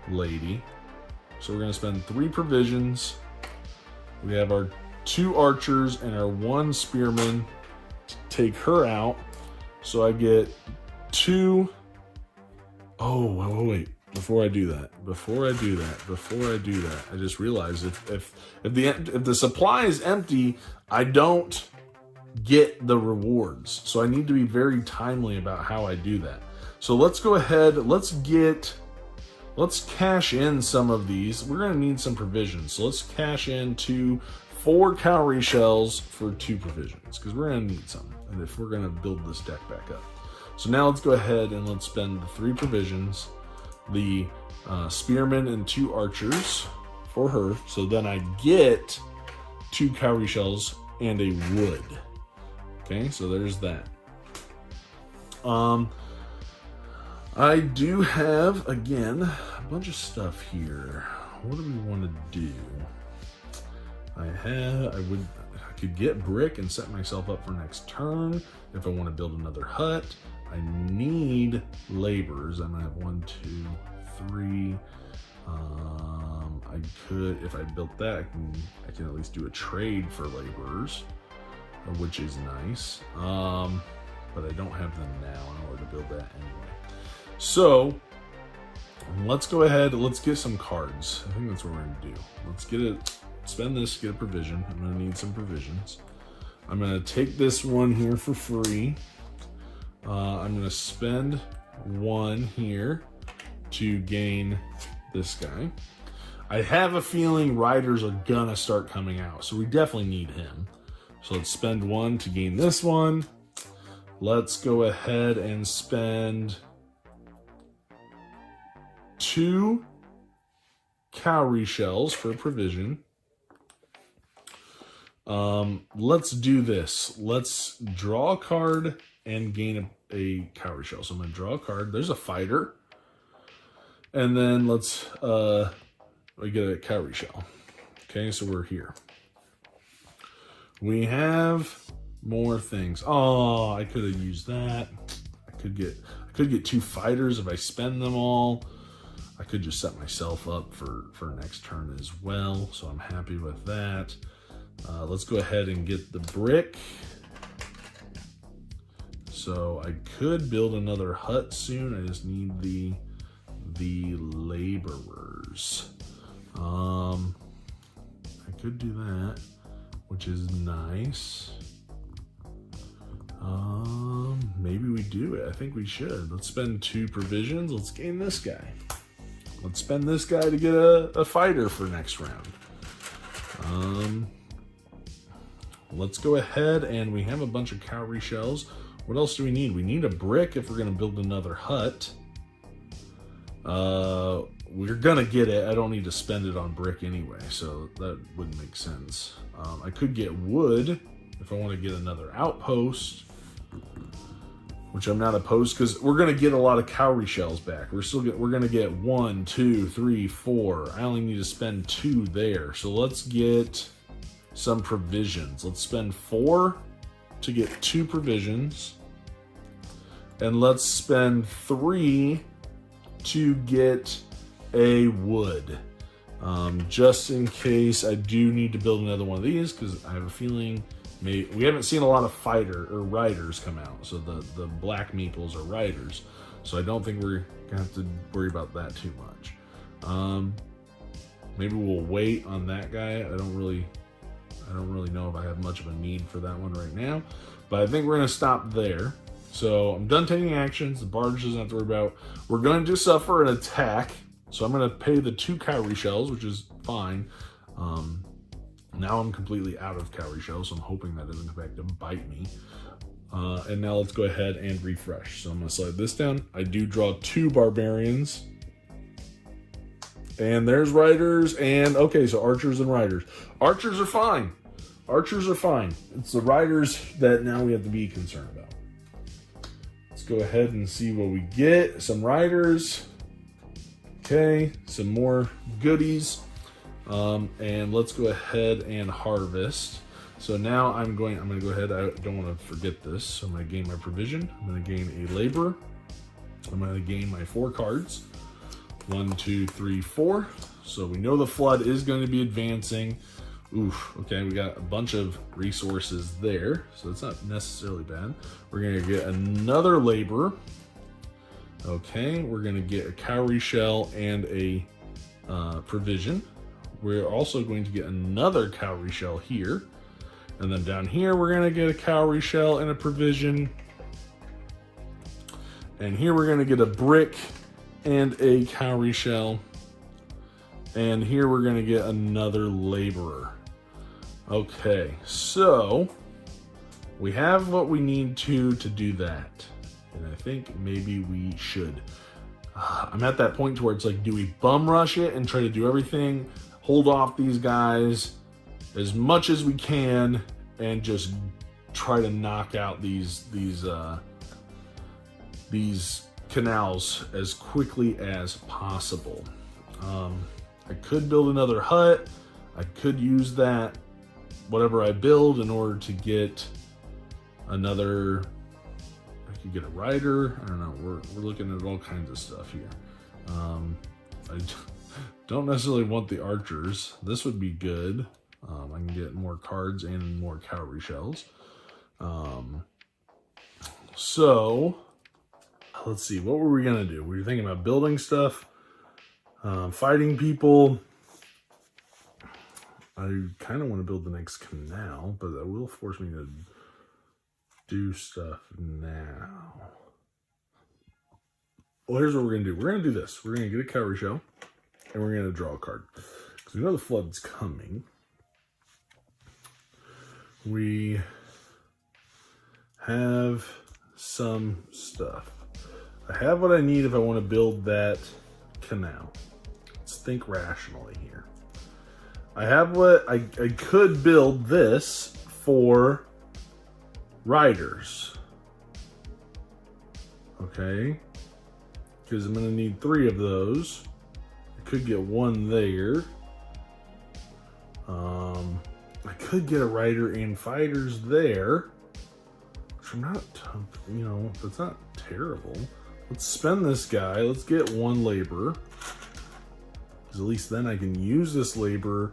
lady. So we're gonna spend 3 provisions. We have our 2 archers and our 1 spearman to take her out. So I get 2. Oh, wait. Before I do that, I just realized if the supply is empty, I don't get the rewards. So I need to be very timely about how I do that. So let's go ahead, let's cash in some of these. We're gonna need some provisions. So let's cash in 4 cowrie shells for 2 provisions because we're gonna need some. And if we're gonna build this deck back up. So now let's go ahead and let's spend the 3 provisions, the spearmen and 2 archers for her. So then I get 2 cowrie shells and a wood. Okay, so there's that. I do have, again, a bunch of stuff here. What do we want to do? I could get brick and set myself up for next turn. If I want to build another hut, I need laborers. I'm gonna have 1, 2, 3. I could, if I built that, I can at least do a trade for laborers, which is nice. But I don't have them now in order to build that anyway. So let's go ahead. Let's get some cards. I think that's what we're gonna do. Let's get it. Spend this. Get a provision. I'm gonna need some provisions. I'm gonna take this one here for free. I'm gonna spend 1 here to gain this guy. I have a feeling riders are gonna start coming out, so we definitely need him. So let's spend 1 to gain this one. Let's go ahead and spend 2 cowrie shells for provision. Let's do this. Let's draw a card and gain a cowrie shell. So I'm gonna draw a card. There's a fighter. And then let's we get a cowrie shell. Okay, so we're here. We have more things. Oh, I could have used that. I could get 2 fighters if I spend them all. I could just set myself up for next turn as well, so I'm happy with that. Let's go ahead and get the brick. So I could build another hut soon. I just need the laborers. I could do that, which is nice. Maybe we do it. I think we should. Let's spend 2 provisions. Let's gain this guy. Let's spend this guy to get a fighter for next round. Let's go ahead, and we have a bunch of cowrie shells. What else do we need? We need a brick if we're going to build another hut. We're going to get it. I don't need to spend it on brick anyway, so that wouldn't make sense. I could get wood if I want to get another outpost, which I'm not opposed, because we're going to get a lot of cowrie shells back. We're going to get 1, 2, 3, 4. I only need to spend 2 there. So let's get some provisions. Let's spend 4 to get 2 provisions. And let's spend 3 to get a wood. Just in case I do need to build another one of these, because I have a feeling we haven't seen a lot of fighter or riders come out. So the black meeples are riders. So I don't think we're gonna have to worry about that too much. Maybe we'll wait on that guy. I don't really know if I have much of a need for that one right now, but I think we're gonna stop there. So I'm done taking actions. The barge doesn't have to worry about. We're going to suffer an attack. So I'm going to pay the 2 cowrie shells, which is fine. Now I'm completely out of cowrie shells, so I'm hoping that doesn't come back to bite me. And now let's go ahead and refresh. So I'm going to slide this down. I do draw 2 barbarians. And there's riders. And okay, so archers and riders. Archers are fine. Archers are fine. It's the riders that now we have to be concerned about. Let's go ahead and see what we get. Some riders. Okay, some more goodies. And let's go ahead and harvest. So now I'm going to go ahead. I don't want to forget this. So I'm going to gain my provision. I'm going to gain a laborer. I'm going to gain my 4 cards. 1, 2, 3, 4. So we know the flood is going to be advancing. Oof, okay, we got a bunch of resources there, so it's not necessarily bad. We're gonna get another laborer. Okay, we're gonna get a cowrie shell and a provision. We're also going to get another cowrie shell here. And then down here, we're gonna get a cowrie shell and a provision. And here we're gonna get a brick and a cowrie shell. And here we're gonna get another laborer. Okay, so we have what we need to do that. And I think maybe we should. I'm at that point where it's like, do we bum rush it and try to do everything, hold off these guys as much as we can, and just try to knock out these canals as quickly as possible. I could build another hut. I could use that, whatever I build, in order to get another. I could get a rider. I don't know. We're looking at all kinds of stuff here. I don't necessarily want the archers. This would be good. I can get more cards and more cowrie shells. So let's see. What were we gonna do? We were thinking about building stuff. Fighting people. I kind of want to build the next canal, but that will force me to do stuff now. Well, here's what we're going to do. We're going to do this. We're going to get a cowrie shell, and we're going to draw a card. Because we know the flood's coming. We have some stuff. I have what I need if I want to build that canal. Let's think rationally here. I have what I could build this for riders. Okay. Because I'm going to need 3 of those. I could get 1 there. I could get a rider and fighters there, which I'm not, you know, that's not terrible. Let's spend this guy. Let's get one labor, because at least then I can use this labor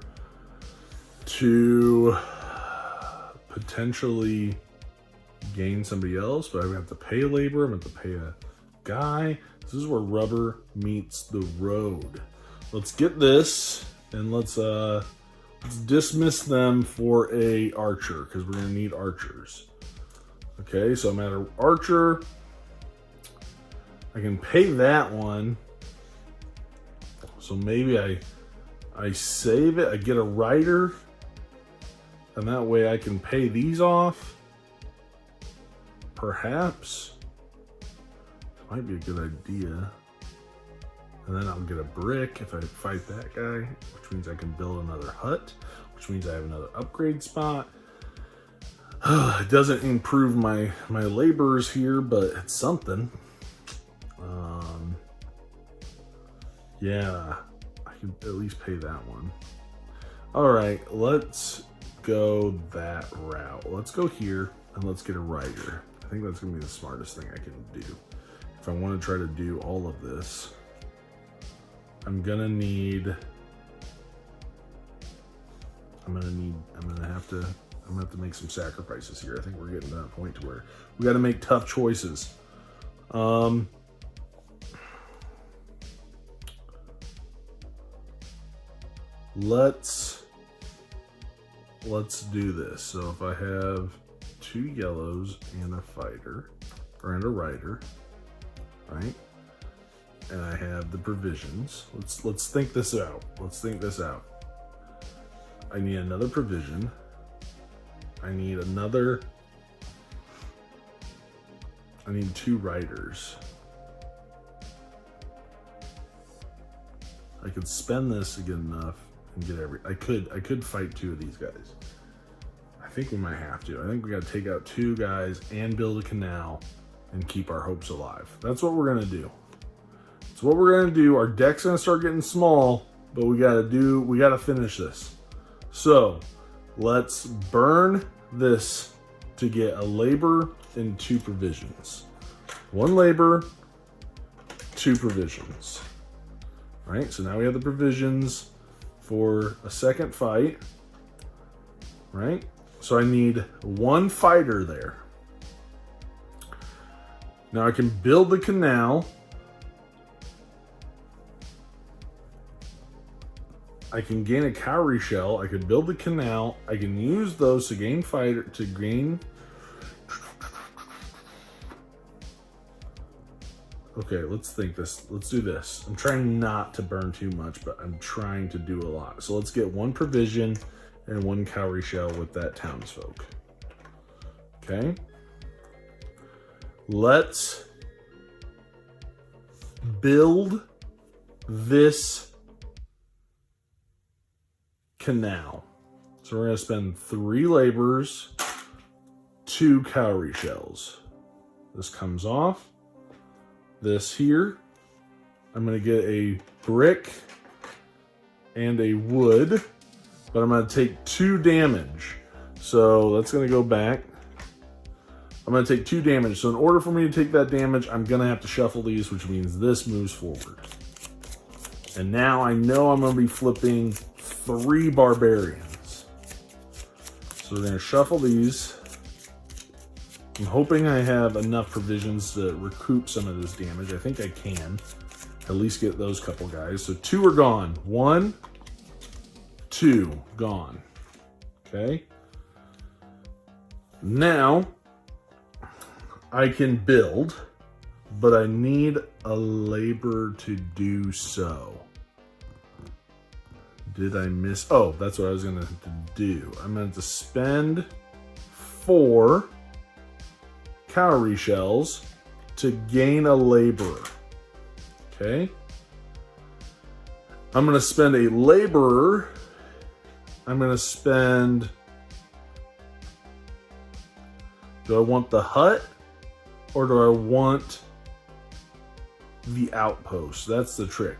to potentially gain somebody else, but I'm gonna have to pay labor. I'm gonna have to pay a guy. This is where rubber meets the road. Let's get this, and let's dismiss them for a archer, because we're gonna need archers. Okay, so I'm at an archer. I can pay that one. So maybe I save it, I get a rider, and that way I can pay these off. Perhaps. It might be a good idea. And then I'll get a brick if I fight that guy, which means I can build another hut, which means I have another upgrade spot. It doesn't improve my laborers here, but it's something. Yeah, I can at least pay that one. All right, let's go that route. Let's go here and let's get a rider. I think that's gonna be the smartest thing I can do. If I want to try to do all of this, I'm gonna have to make some sacrifices here. I think we're getting to that point to where we got to make tough choices. Let's do this. So if I have 2 yellows and a fighter, and a rider, right? And I have the provisions. Let's think this out. Let's think this out. I need another provision. I need 2 riders. I could spend this to get enough and get I could fight 2 of these guys. I think we might have to. I think we got to take out 2 guys and build a canal and keep our hopes alive. That's what we're gonna do. That's what we're gonna do. Our deck's gonna start getting small, but we gotta finish this. So let's burn this to get a labor and 2 provisions. 1 labor, 2 provisions. All right, so now we have the provisions for a second fight, right? So I need 1 fighter there. Now I can build the canal. I can gain a cowrie shell. I could build the canal. I can use those to gain fighter, to gain. Okay, let's think this. Let's do this. I'm trying not to burn too much, but I'm trying to do a lot. So let's get 1 provision and 1 cowrie shell with that townsfolk. Okay. Let's build this canal. So we're going to spend 3 laborers, 2 cowrie shells. This comes off. This here, I'm going to get a brick and a wood, but I'm going to take 2 damage. So that's going to go back. I'm going to take 2 damage. So in order for me to take that damage, I'm going to have to shuffle these, which means this moves forward. And now I know I'm going to be flipping 3 barbarians. So we're going to shuffle these. I'm hoping I have enough provisions to recoup some of this damage. I think I can at least get those couple guys. So 2 are gone. 1, 2, gone. Okay. Now I can build, but I need a labor to do so. Did I miss? Oh, that's what I was going to do. I'm going to spend 4 cowrie shells to gain a laborer. Okay. I'm going to spend a laborer. I'm going to spend. Do I want the hut or do I want the outpost? That's the trick.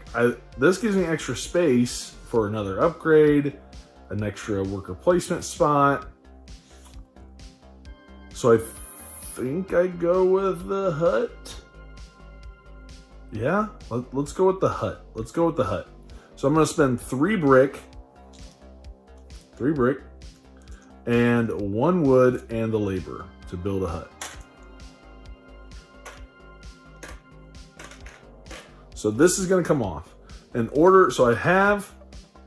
This gives me extra space for another upgrade an extra worker placement spot. So I think I go with the hut. Yeah, let's go with the hut. Let's go with the hut. So I'm going to spend 3 brick, and 1 wood and the labor to build a hut. So this is going to come off. In order, so I have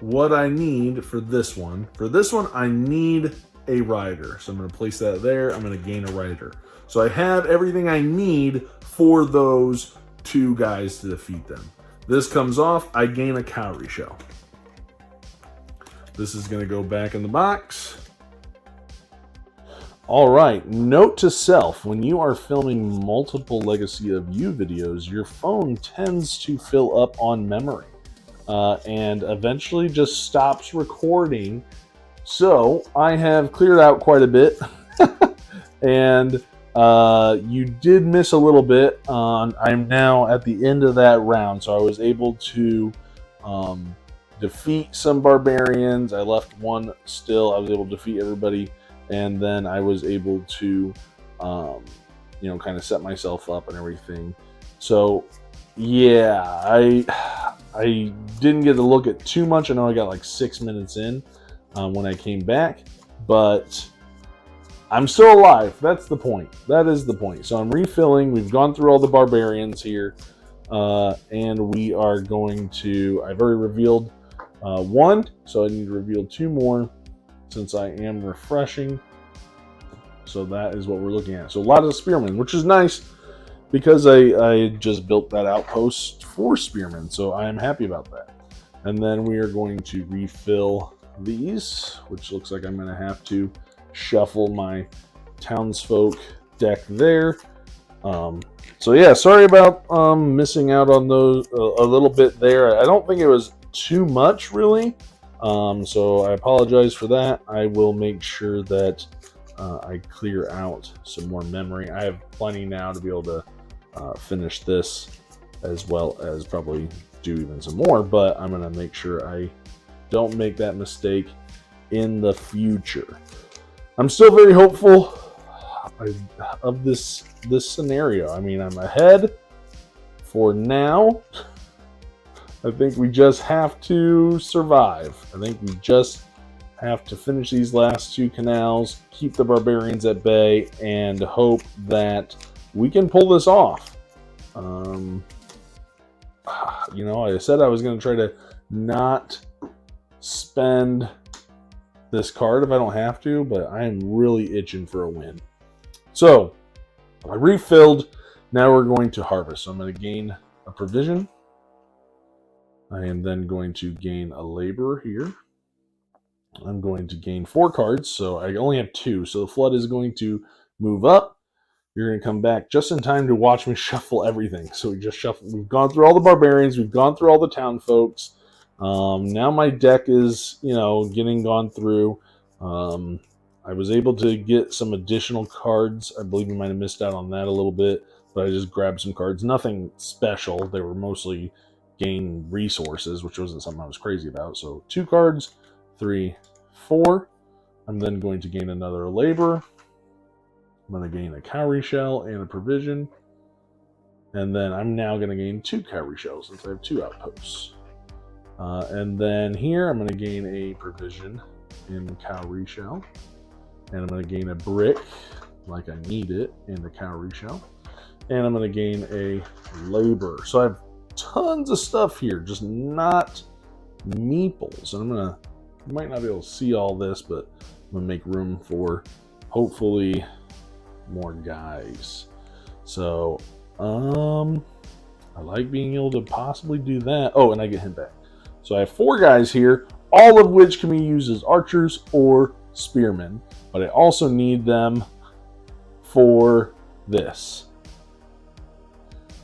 what I need for this one. For this one, I need a rider. So I'm going to place that there. I'm going to gain a rider. So I have everything I need for those 2 guys to defeat them. This comes off, I gain a cowrie shell. This is going to go back in the box. All right, note to self, when you are filming multiple Legacy of You videos, your phone tends to fill up on memory and eventually just stops recording. So I have cleared out quite a bit and you did miss a little bit. I'm now at the end of that round, so I was able to defeat some barbarians. I left 1 still. I was able to defeat everybody. And then I was able to, kind of set myself up and everything. So, yeah, I didn't get to look at too much. I know I got like 6 minutes in when I came back, but I'm still alive. That's the point. That is the point. So I'm refilling. We've gone through all the barbarians here, and we are going to. I've already revealed 1, so I need to reveal 2 more. Since I am refreshing. So that is what we're looking at. So a lot of spearmen, which is nice because I just built that outpost for spearmen. So I am happy about that. And then we are going to refill these, which looks like I'm going to have to shuffle my townsfolk deck there. So yeah, sorry about missing out on those a little bit there. I don't think it was too much really. So I apologize for that. I will make sure that I clear out some more memory. I have plenty now to be able to finish this, as well as probably do even some more, but I'm going to make sure I don't make that mistake in the future. I'm still very hopeful of this scenario. I mean, I'm ahead for now. I think we just have to survive. I think we just have to finish these last 2 canals, keep the barbarians at bay, and hope that we can pull this off. I said I was going to try to not spend this card if I don't have to, but I am really itching for a win. So, I refilled. Now we're going to harvest. So I'm going to gain a provision. I am then going to gain a laborer here. I'm going to gain 4 cards, so I only have 2. So the flood is going to move up. You're going to come back just in time to watch me shuffle everything. So we just shuffle. We've gone through all the barbarians. We've gone through all the town folks. Now my deck is, getting gone through. I was able to get some additional cards. I believe we might have missed out on that a little bit, but I just grabbed some cards. Nothing special. They were mostly gain resources, which wasn't something I was crazy about. So 2 cards, 3, 4. I'm then going to gain another labor. I'm going to gain a cowrie shell and a provision. And then I'm now going to gain 2 cowrie shells since I have 2 outposts. And then here I'm going to gain a provision in cowrie shell. And I'm going to gain a brick like I need it in the cowrie shell. And I'm going to gain a labor. So I have tons of stuff here, just not meeples. And you might not be able to see all this, but I'm gonna make room for hopefully more guys. So I like being able to possibly do that. Oh, and I get him back. So I have 4 guys here, all of which can be used as archers or spearmen, but I also need them for this.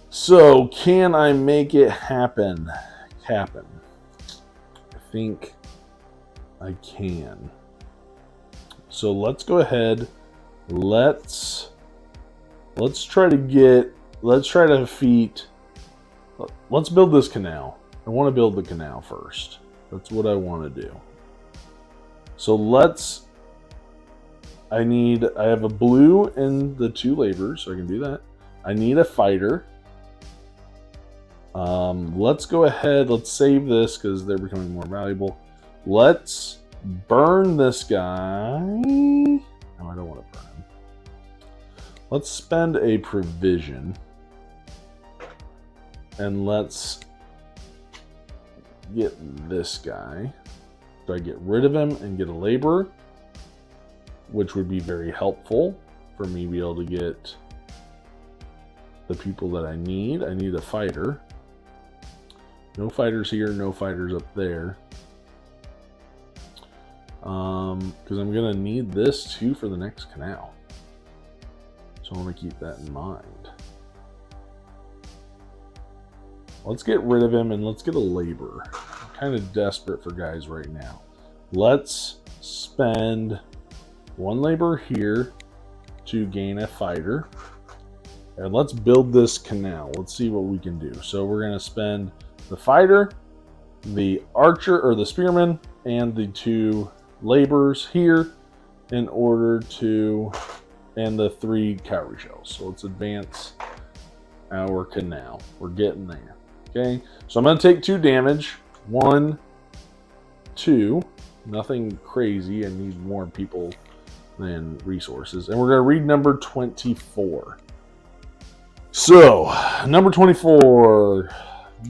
So, can I make it happen? I think I can. So let's go ahead. Let's try to defeat. Let's build this canal. I want to build the canal first. That's what I want to do. So I have a blue and the 2 laborers, so I can do that. I need a fighter. Let's go ahead. Let's save this because they're becoming more valuable. Let's burn this guy. No, I don't want to burn him. Let's spend a provision. And let's get this guy. So I get rid of him and get a laborer, which would be very helpful for me to be able to get the people that I need. I need a fighter. No fighters here, no fighters up there. Because I'm going to need this too for the next canal. So I want to keep that in mind. Let's get rid of him and let's get a laborer. I'm kind of desperate for guys right now. Let's spend 1 laborer here to gain a fighter. And let's build this canal. Let's see what we can do. So we're going to spend the fighter, the archer or the spearman, and the 2 laborers here in order to, and the 3 cowrie shells. So let's advance our canal. We're getting there. Okay, so I'm going to take 2 damage. 1, 2. Nothing crazy. I need more people than resources. And we're going to read number 24. So, number 24.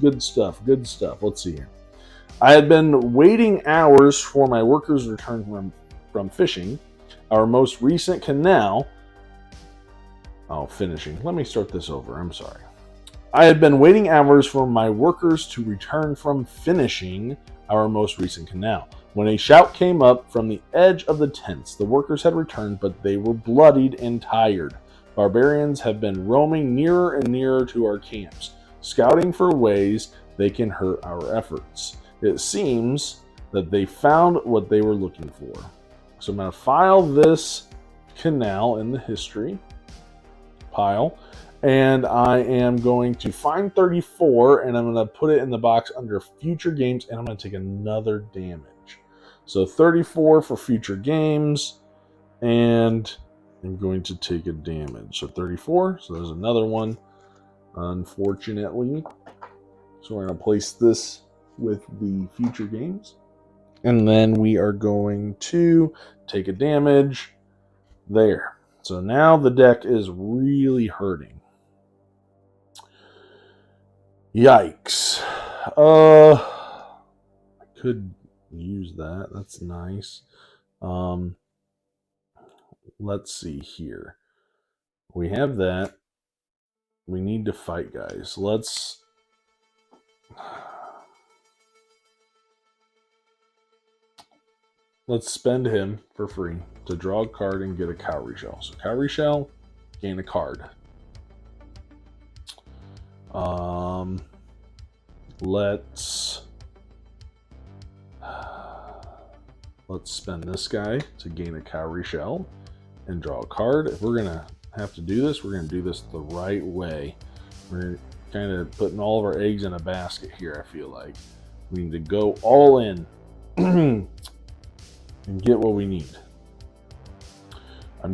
Good stuff, good stuff. Let's see here. I had been waiting hours for my workers' return from fishing. Our most recent canal... Oh, finishing. Let me start this over. I'm sorry. I had been waiting hours for my workers to return from finishing our most recent canal. When a shout came up from the edge of the tents, the workers had returned, but they were bloodied and tired. Barbarians have been roaming nearer and nearer to our camps, scouting for ways they can hurt our efforts. It seems that they found what they were looking for. So I'm going to file this canal in the history pile, and I am going to find 34, and I'm going to put it in the box under future games, and I'm going to take another damage. So 34 for future games, and I'm going to take a damage. So 34, so there's another one, unfortunately. So we're going to place this with the future games. And then we are going to take a damage there. So now the deck is really hurting. Yikes. I could use that. That's nice. Let's see here. We have that. We need to fight, guys. Let's spend him for free to draw a card and get a cowrie shell. So cowrie shell, gain a card. Let's spend this guy to gain a cowrie shell and draw a card. If we're gonna have to do this, we're gonna do this the right way. We're kind of putting all of our eggs in a basket here. I feel like we need to go all in and get what we need. I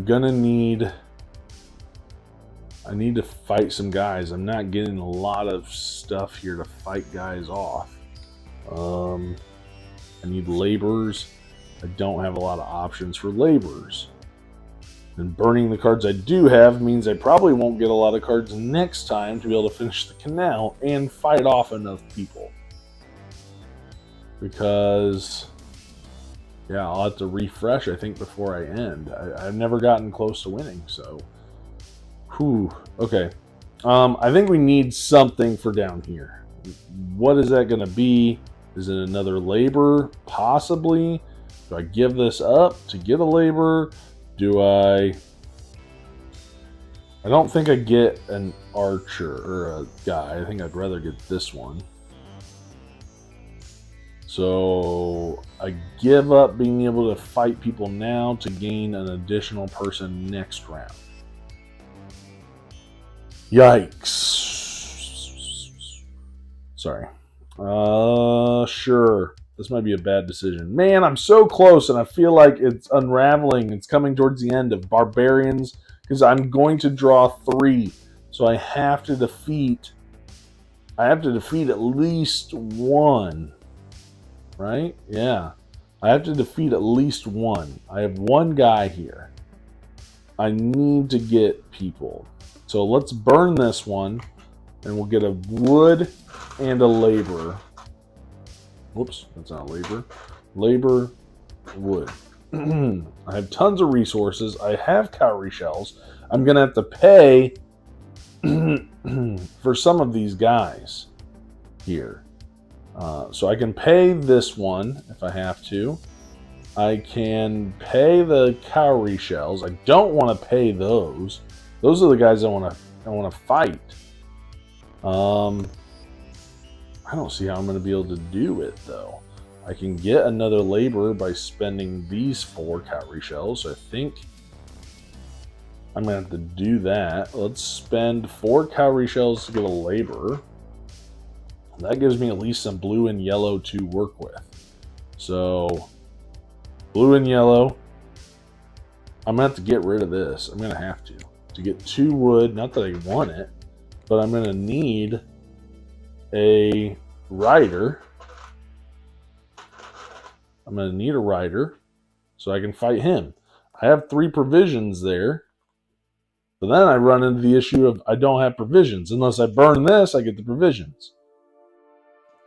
need to fight some guys. I'm not getting a lot of stuff here to fight guys off. I need laborers. I don't have a lot of options for laborers. And burning the cards I do have means I probably won't get a lot of cards next time to be able to finish the canal and fight off enough people. Because, yeah, I'll have to refresh, I think, before I end. I've never gotten close to winning, so... Whew. Okay. I think we need something for down here. What is that going to be? Is it another laborer? Possibly. Do I give this up to get a laborer? I don't think I get an archer or a guy. I think I'd rather get this one. So I give up being able to fight people now to gain an additional person next round. Yikes. Sorry. Sure. This might be a bad decision. Man, I'm so close, and I feel like it's unraveling. It's coming towards the end of barbarians, because I'm going to draw 3. So I have to defeat at least one. Right? Yeah. I have to defeat at least one. I have one guy here. I need to get people. So let's burn this one, and we'll get a wood and a labor. Whoops, that's not labor. Labor, wood. I have tons of resources. I have cowrie shells. I'm going to have to pay for some of these guys here. So I can pay this one if I have to. I can pay the cowrie shells. I don't want to pay those. Those are the guys I want to fight. I don't see how I'm going to be able to do it, though. I can get another laborer by spending these 4 cowrie shells. So I think I'm going to have to do that. Let's spend 4 cowrie shells to get a laborer. That gives me at least some blue and yellow to work with. So, blue and yellow. I'm going to have to get rid of this. I'm going to have to get 2 wood. Not that I want it, but I'm going to need a rider. I'm going to need a rider so I can fight him. I have 3 provisions there. But then I run into the issue of I don't have provisions. Unless I burn this, I get the provisions.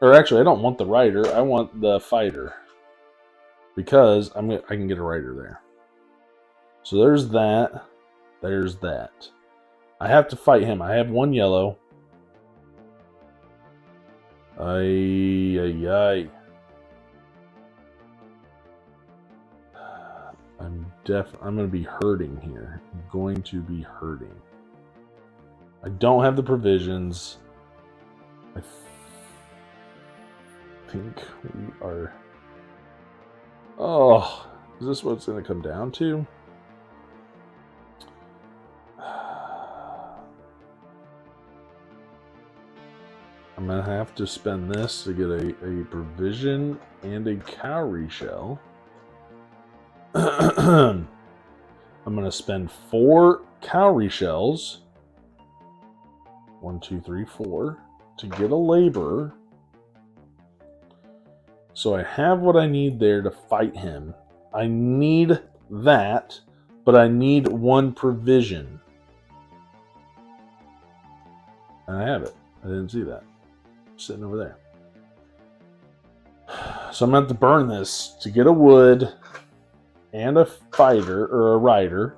Or actually, I don't want the rider. I want the fighter. Because I can get a rider there. So there's that. There's that. I have to fight him. I have 1 yellow. Ay. I'm going to be hurting here. I'm going to be hurting. I don't have the provisions. I think we are... Oh, is this what it's going to come down to? I'm going to have to spend this to get a provision and a cowrie shell. I'm going to spend 4 cowrie shells. 1, 2, 3, 4. To get a laborer. So I have what I need there to fight him. I need that, but I need 1 provision. And I have it. I didn't see that. Sitting over there. So I'm going to have to burn this to get a wood and a fighter or a rider.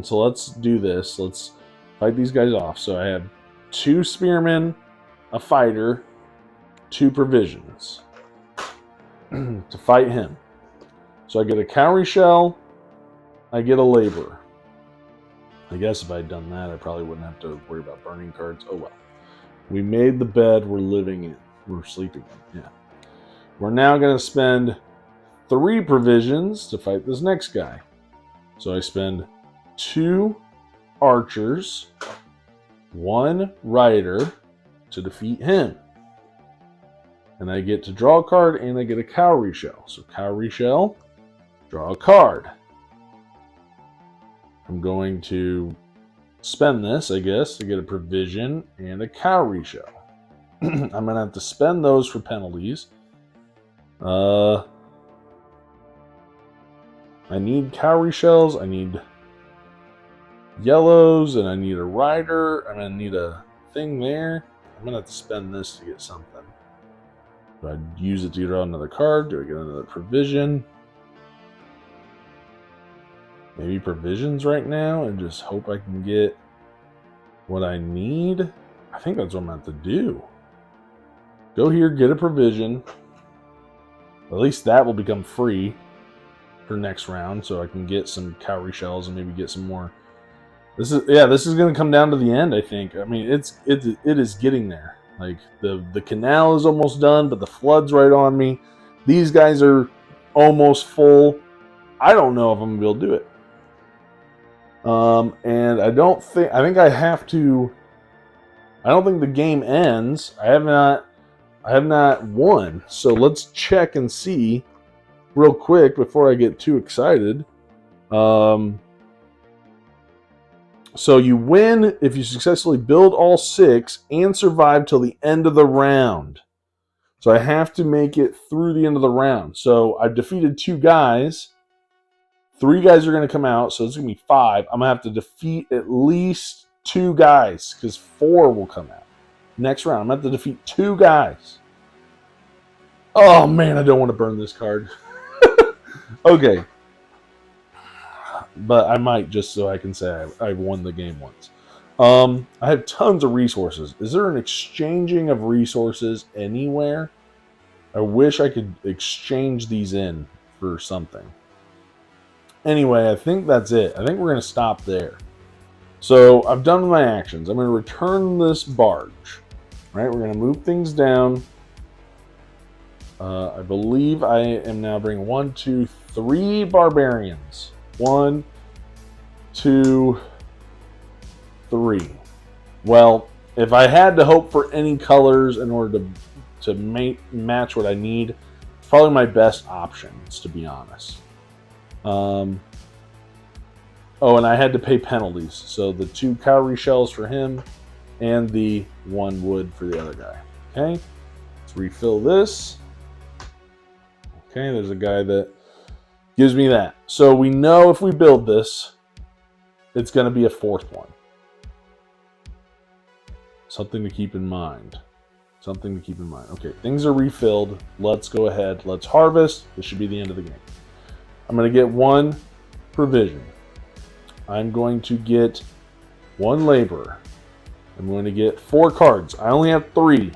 So let's do this. Let's fight these guys off. So I have 2 spearmen, a fighter, 2 provisions to fight him. So I get a cowrie shell, I get a laborer. I guess if I'd done that, I probably wouldn't have to worry about burning cards. Oh well. We made the bed we're living in. We're sleeping in. Yeah. We're now going to spend 3 provisions to fight this next guy. So I spend 2 archers, 1 rider to defeat him. And I get to draw a card and I get a cowrie shell. So cowrie shell, draw a card. I'm going to spend this, I guess, to get a provision and a cowrie shell. I'm going to have to spend those for penalties. I need cowrie shells, I need yellows, and I need a rider. I'm going to need a thing there. I'm going to have to spend this to get something. Do I use it to draw another card? Do I get another provision? Maybe provisions right now and just hope I can get what I need? I think that's what I'm going to have to do. Go here, get a provision. At least that will become free for next round, so I can get some cowrie shells and maybe get some more. This is going to come down to the end, I think. I mean, it is getting there. Like the canal is almost done, but the flood's right on me. These guys are almost full. I don't know if I'm gonna be able to do it. And I don't think the game ends. I have not I have not won. So let's check and see real quick before I get too excited. So you win if you successfully build all 6 and survive till the end of the round. So I have to make it through the end of the round. So I've defeated 2 guys. 3 guys are going to come out, so it's going to be 5. I'm going to have to defeat at least 2 guys because 4 will come out. Next round, I'm going to have to defeat 2 guys. Oh, man, I don't want to burn this card. Okay. But I might just so I can say I won the game once. I have tons of resources. Is there an exchanging of resources anywhere? I wish I could exchange these in for something. Anyway, I think that's it. I think we're going to stop there. So I've done my actions. I'm going to return this barge. Right, we're going to move things down. I believe I am now bringing 1, 2, 3 barbarians. 1, 2, 3. Well, if I had to hope for any colors in order to match what I need, it's probably my best options, to be honest. Oh, and I had to pay penalties. So the 2 cowrie shells for him and the 1 wood for the other guy. Okay, let's refill this. Okay, there's a guy that gives me that. So we know if we build this, it's going to be a 4th one. Something to keep in mind. Something to keep in mind. Okay, things are refilled. Let's go ahead. Let's harvest. This should be the end of the game. I'm going to get 1 provision. I'm going to get 1 laborer. I'm going to get 4 cards. I only have 3,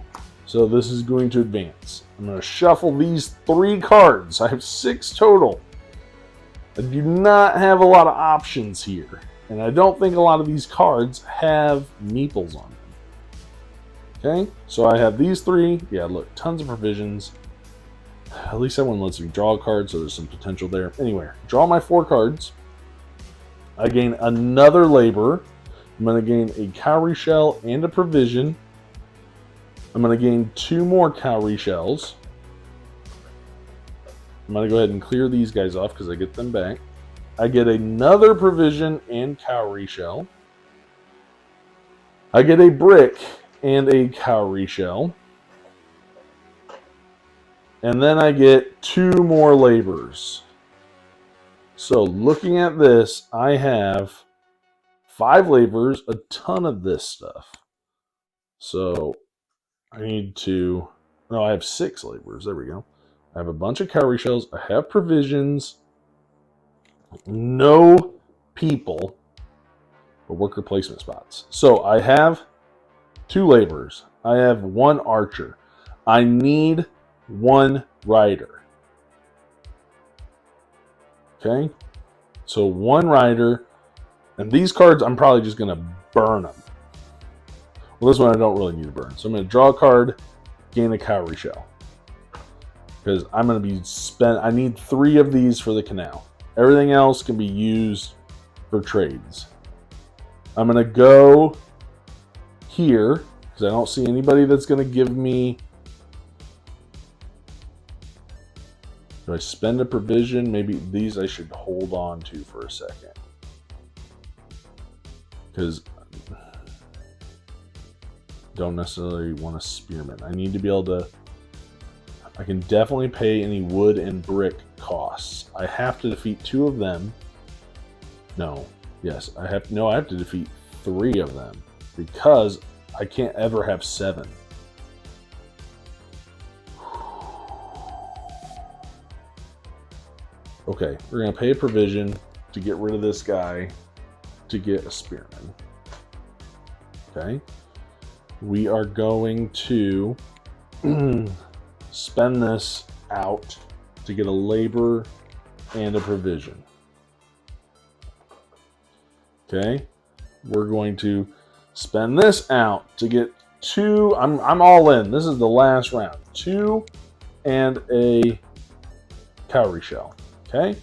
so this is going to advance. I'm going to shuffle these 3 cards. I have 6 total. I do not have a lot of options here, and I don't think a lot of these cards have meeples on them. Okay, so I have these 3. Yeah, look, tons of provisions. At least that one lets me draw a card, so there's some potential there. Anyway, draw my 4 cards. I gain another laborer. I'm going to gain a cowrie shell and a provision. I'm going to gain 2 more cowrie shells. I'm going to go ahead and clear these guys off because I get them back. I get another provision and cowrie shell. I get a brick and a cowrie shell. And then I get 2 more laborers. So looking at this, I have 5 laborers, a ton of this stuff. So I need to, no, I have 6 laborers. There we go. I have a bunch of cowrie shells. I have provisions. No people or worker placement spots. So I have 2 laborers. I have 1 archer. I need 1 rider. Okay. So 1 rider. And these cards, I'm probably just going to burn them. Well, this one I don't really need to burn. So I'm going to draw a card, gain a cowrie shell. Because I'm going to be I need 3 of these for the canal. Everything else can be used for trades. I'm going to go here, because I don't see anybody that's going to give me... Do I spend a provision? Maybe these I should hold on to for a second. Because don't necessarily want a spearman. I need to be able to... I can definitely pay any wood and brick costs. I have to defeat 2 of them. No. Yes, I have to defeat 3 of them. Because I can't ever have 7. Okay, we're going to pay a provision to get rid of this guy to get a spearman. Okay. We are going to spend this out to get a labor and a provision. Okay. We're going to spend this out to get 2. I'm all in. This is the last round. 2 and a cowrie shell. Okay.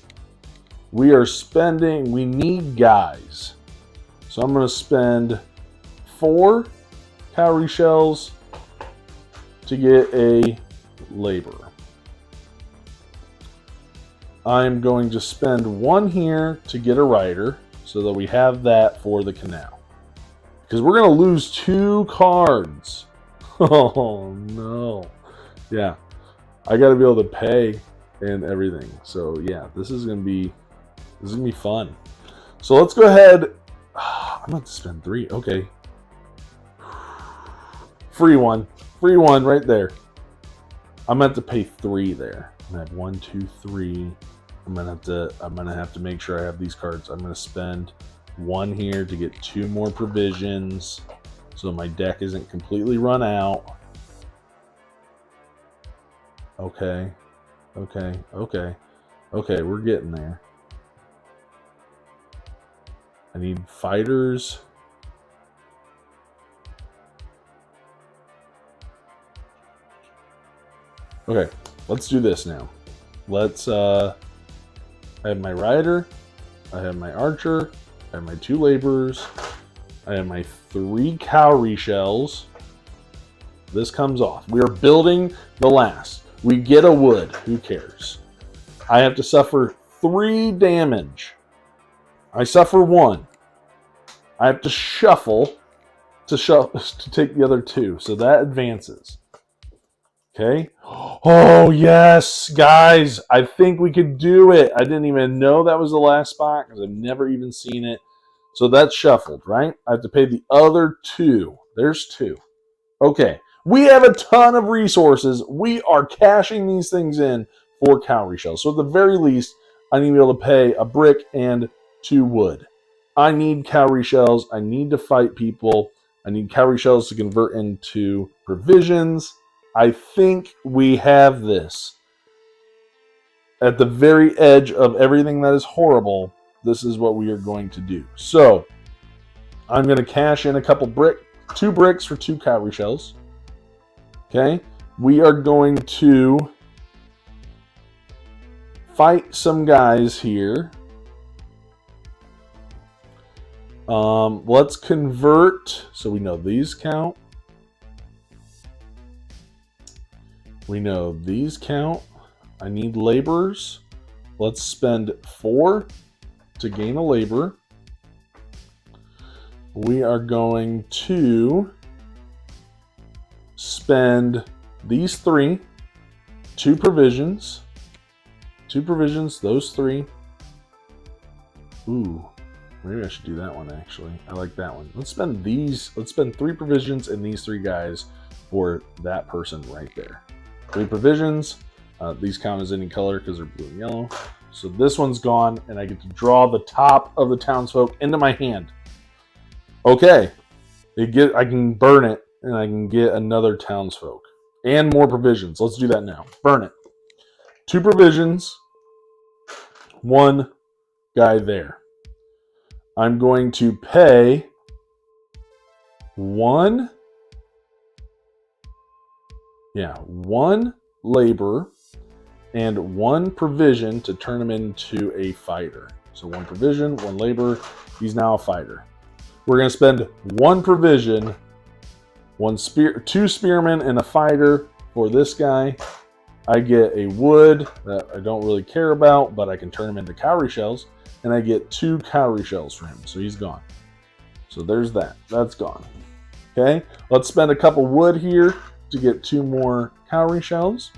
We need guys. So I'm going to spend 4 cowrie shells to get a laborer. I'm going to spend 1 here to get a rider so that we have that for the canal. Because we're going to lose 2 cards. Oh, no. Yeah. I got to be able to pay and everything. So, yeah, this is going to be fun. So, let's go ahead. I'm going to spend 3. Okay. Free one right there. I'm going to have to pay 3 there. I'm going to have 1, 2, 3. I'm gonna have to make sure I have these cards. I'm gonna spend 1 here to get 2 more provisions so my deck isn't completely run out. Okay, we're getting there. I need fighters. Okay, let's do this now. Let's I have my rider, I have my archer, I have my 2 laborers, I have my 3 cowrie shells. This comes off. We are building the last. We get a wood. Who cares? I have to suffer 3 damage. I suffer 1. I have to shuffle to take the other 2. So that advances. Okay. Oh, yes, guys. I think we could do it. I didn't even know that was the last spot because I've never even seen it. So that's shuffled, right? I have to pay the other 2. There's 2. Okay. We have a ton of resources. We are cashing these things in for cowrie shells. So at the very least, I need to be able to pay a brick and 2 wood. I need cowrie shells. I need to fight people. I need cowrie shells to convert into provisions. I think we have this. At the very edge of everything that is horrible, this is what we are going to do. So, I'm going to cash in a couple 2 bricks for 2 cowrie shells. Okay? We are going to fight some guys here. Let's convert, so we know these count. We know these count. I need laborers. Let's spend 4 to gain a labor. We are going to spend these 3, 2 provisions. 2 provisions, those 3. Ooh, maybe I should do that one actually. I like that one. Let's spend 3 provisions and these 3 guys for that person right there. 3 provisions. These count as any color because they're blue and yellow. So this one's gone, and I get to draw the top of the townsfolk into my hand. Okay, I can burn it, and I can get another townsfolk and more provisions. Let's do that now. Burn it. 2 provisions, 1 guy there. I'm going to pay 1 labor and 1 provision to turn him into a fighter. So 1 provision, 1 labor. He's now a fighter. We're going to spend 1 provision, 2 spearmen and a fighter for this guy. I get a wood that I don't really care about, but I can turn him into cowrie shells, and I get 2 cowrie shells for him. So he's gone. So there's that. That's gone. Okay, let's spend a couple wood here to get 2 more cowrie shells.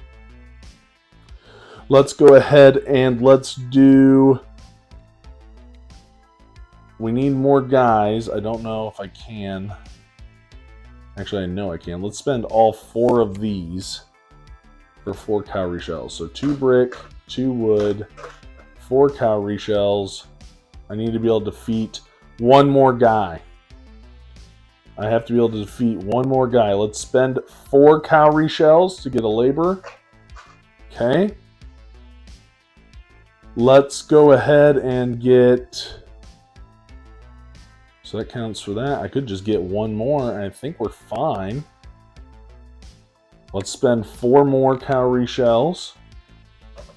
Let's go ahead and let's do... We need more guys. I don't know if I can. Actually, I know I can. Let's spend all 4 of these for 4 cowrie shells. So 2 brick, 2 wood, 4 cowrie shells. I need to be able to defeat 1 more guy. I have to be able to defeat 1 more guy. Let's spend 4 cowrie shells to get a labor. Okay. Let's go ahead and get... So that counts for that. I could just get 1 more, and I think we're fine. Let's spend 4 more cowrie shells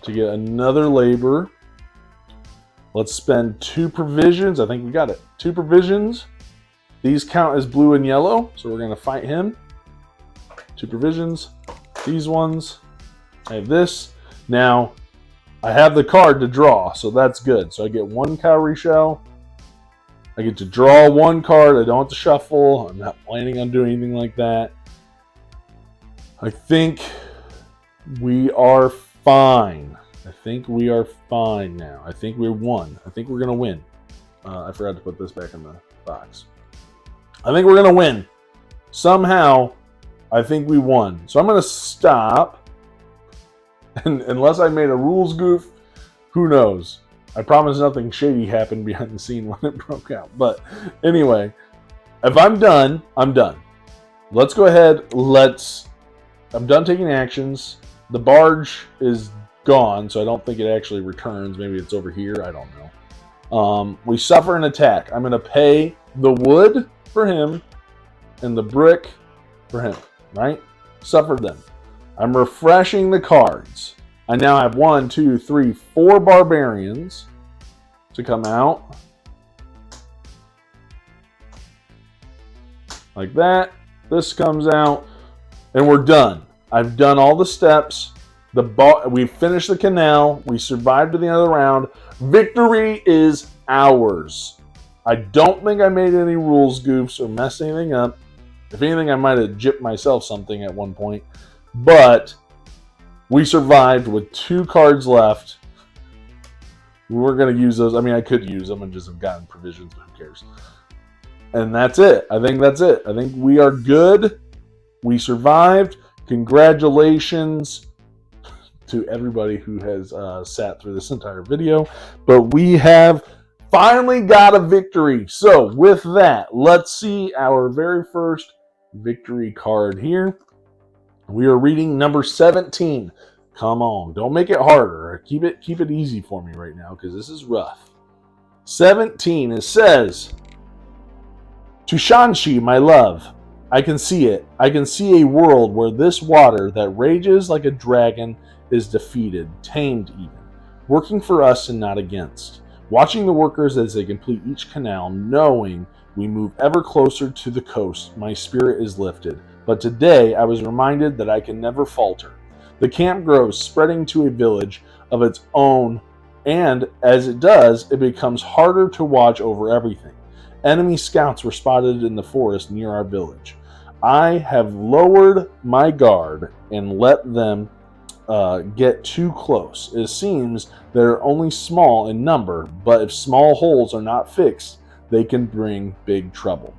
to get another labor. Let's spend 2 provisions. I think we got it. 2 provisions. These count as blue and yellow, so we're going to fight him. 2 provisions. these ones. I have this. Now, I have the card to draw, so that's good. So I get one cowrie shell. I get to draw one card. I don't have to shuffle. I'm not planning on doing anything like that. I think we are fine. I think we are fine now. I think we won. I think we're going to win. I forgot to put this back in the box. I think we're going to win. Somehow, I think we won. So I'm going to stop. And unless I made a rules goof, who knows? I promise nothing shady happened behind the scene when it broke out. But anyway, if I'm done, I'm done. Let's go ahead. I'm done taking actions. The barge is gone, so I don't think it actually returns. Maybe it's over here. I don't know. We suffer an attack. I'm going to pay the wood for him and the brick for him, right? Suffer them. I'm refreshing the cards. I now have 1, 2, 3, 4 barbarians to come out. Like that. This comes out. And we're done. I've done all the steps. We finished the canal. We survived to the end of the round. Victory is ours. I don't think I made any rules goofs or messed anything up. If anything, I might have gypped myself something at one point. But we survived with 2 cards left. We're going to use those. I mean, I could use them and just have gotten provisions, but who cares? And that's it. I think that's it. I think we are good. We survived. Congratulations to everybody who has sat through this entire video. But we have finally got a victory. So with that, let's see our very first victory card here. We are reading number 17. Come on, don't make it harder. Keep it easy for me right now because this is rough. 17, it says, "To Shanxi, my love, I can see it. I can see a world where this water that rages like a dragon is defeated, tamed even, working for us and not against. Watching the workers as they complete each canal, knowing we move ever closer to the coast, my spirit is lifted. But today I was reminded that I can never falter. The camp grows, spreading to a village of its own, and as it does, it becomes harder to watch over everything. Enemy scouts were spotted in the forest near our village. I have lowered my guard and let them get too close. It seems they're only small in number, but if small holes are not fixed, they can bring big trouble."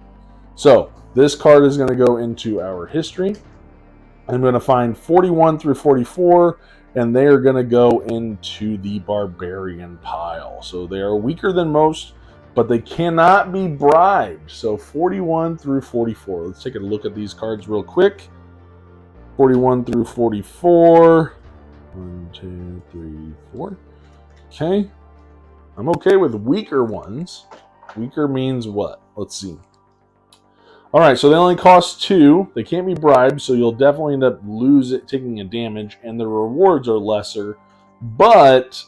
So this card is going to go into our history. I'm going to find 41 through 44, and they are going to go into the barbarian pile. So they are weaker than most, but they cannot be bribed. So 41 through 44. Let's take a look at these cards real quick. 41 through 44. 1, 2, 3, 4. Okay. I'm okay with weaker ones. Weaker means what? Let's see. All right, so they only cost 2. They can't be bribed, so you'll definitely end up taking a damage, and the rewards are lesser. But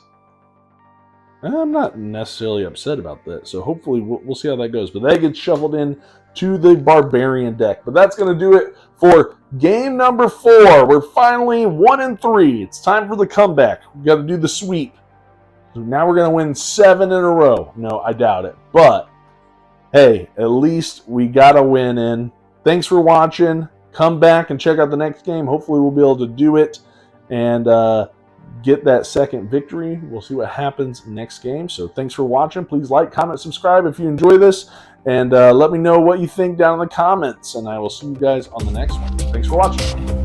I'm not necessarily upset about that, so hopefully we'll see how that goes. But that gets shuffled in to the barbarian deck. But that's going to do it for game number 4. We're finally 1-3. It's time for the comeback. We got to do the sweep. So now we're going to win 7 in a row. No, I doubt it. But hey, at least we got a win in. Thanks for watching. Come back and check out the next game. Hopefully we'll be able to do it and get that second victory. We'll see what happens next game. So thanks for watching. Please like, comment, subscribe if you enjoy this. And let me know what you think down in the comments. And I will see you guys on the next one. Thanks for watching.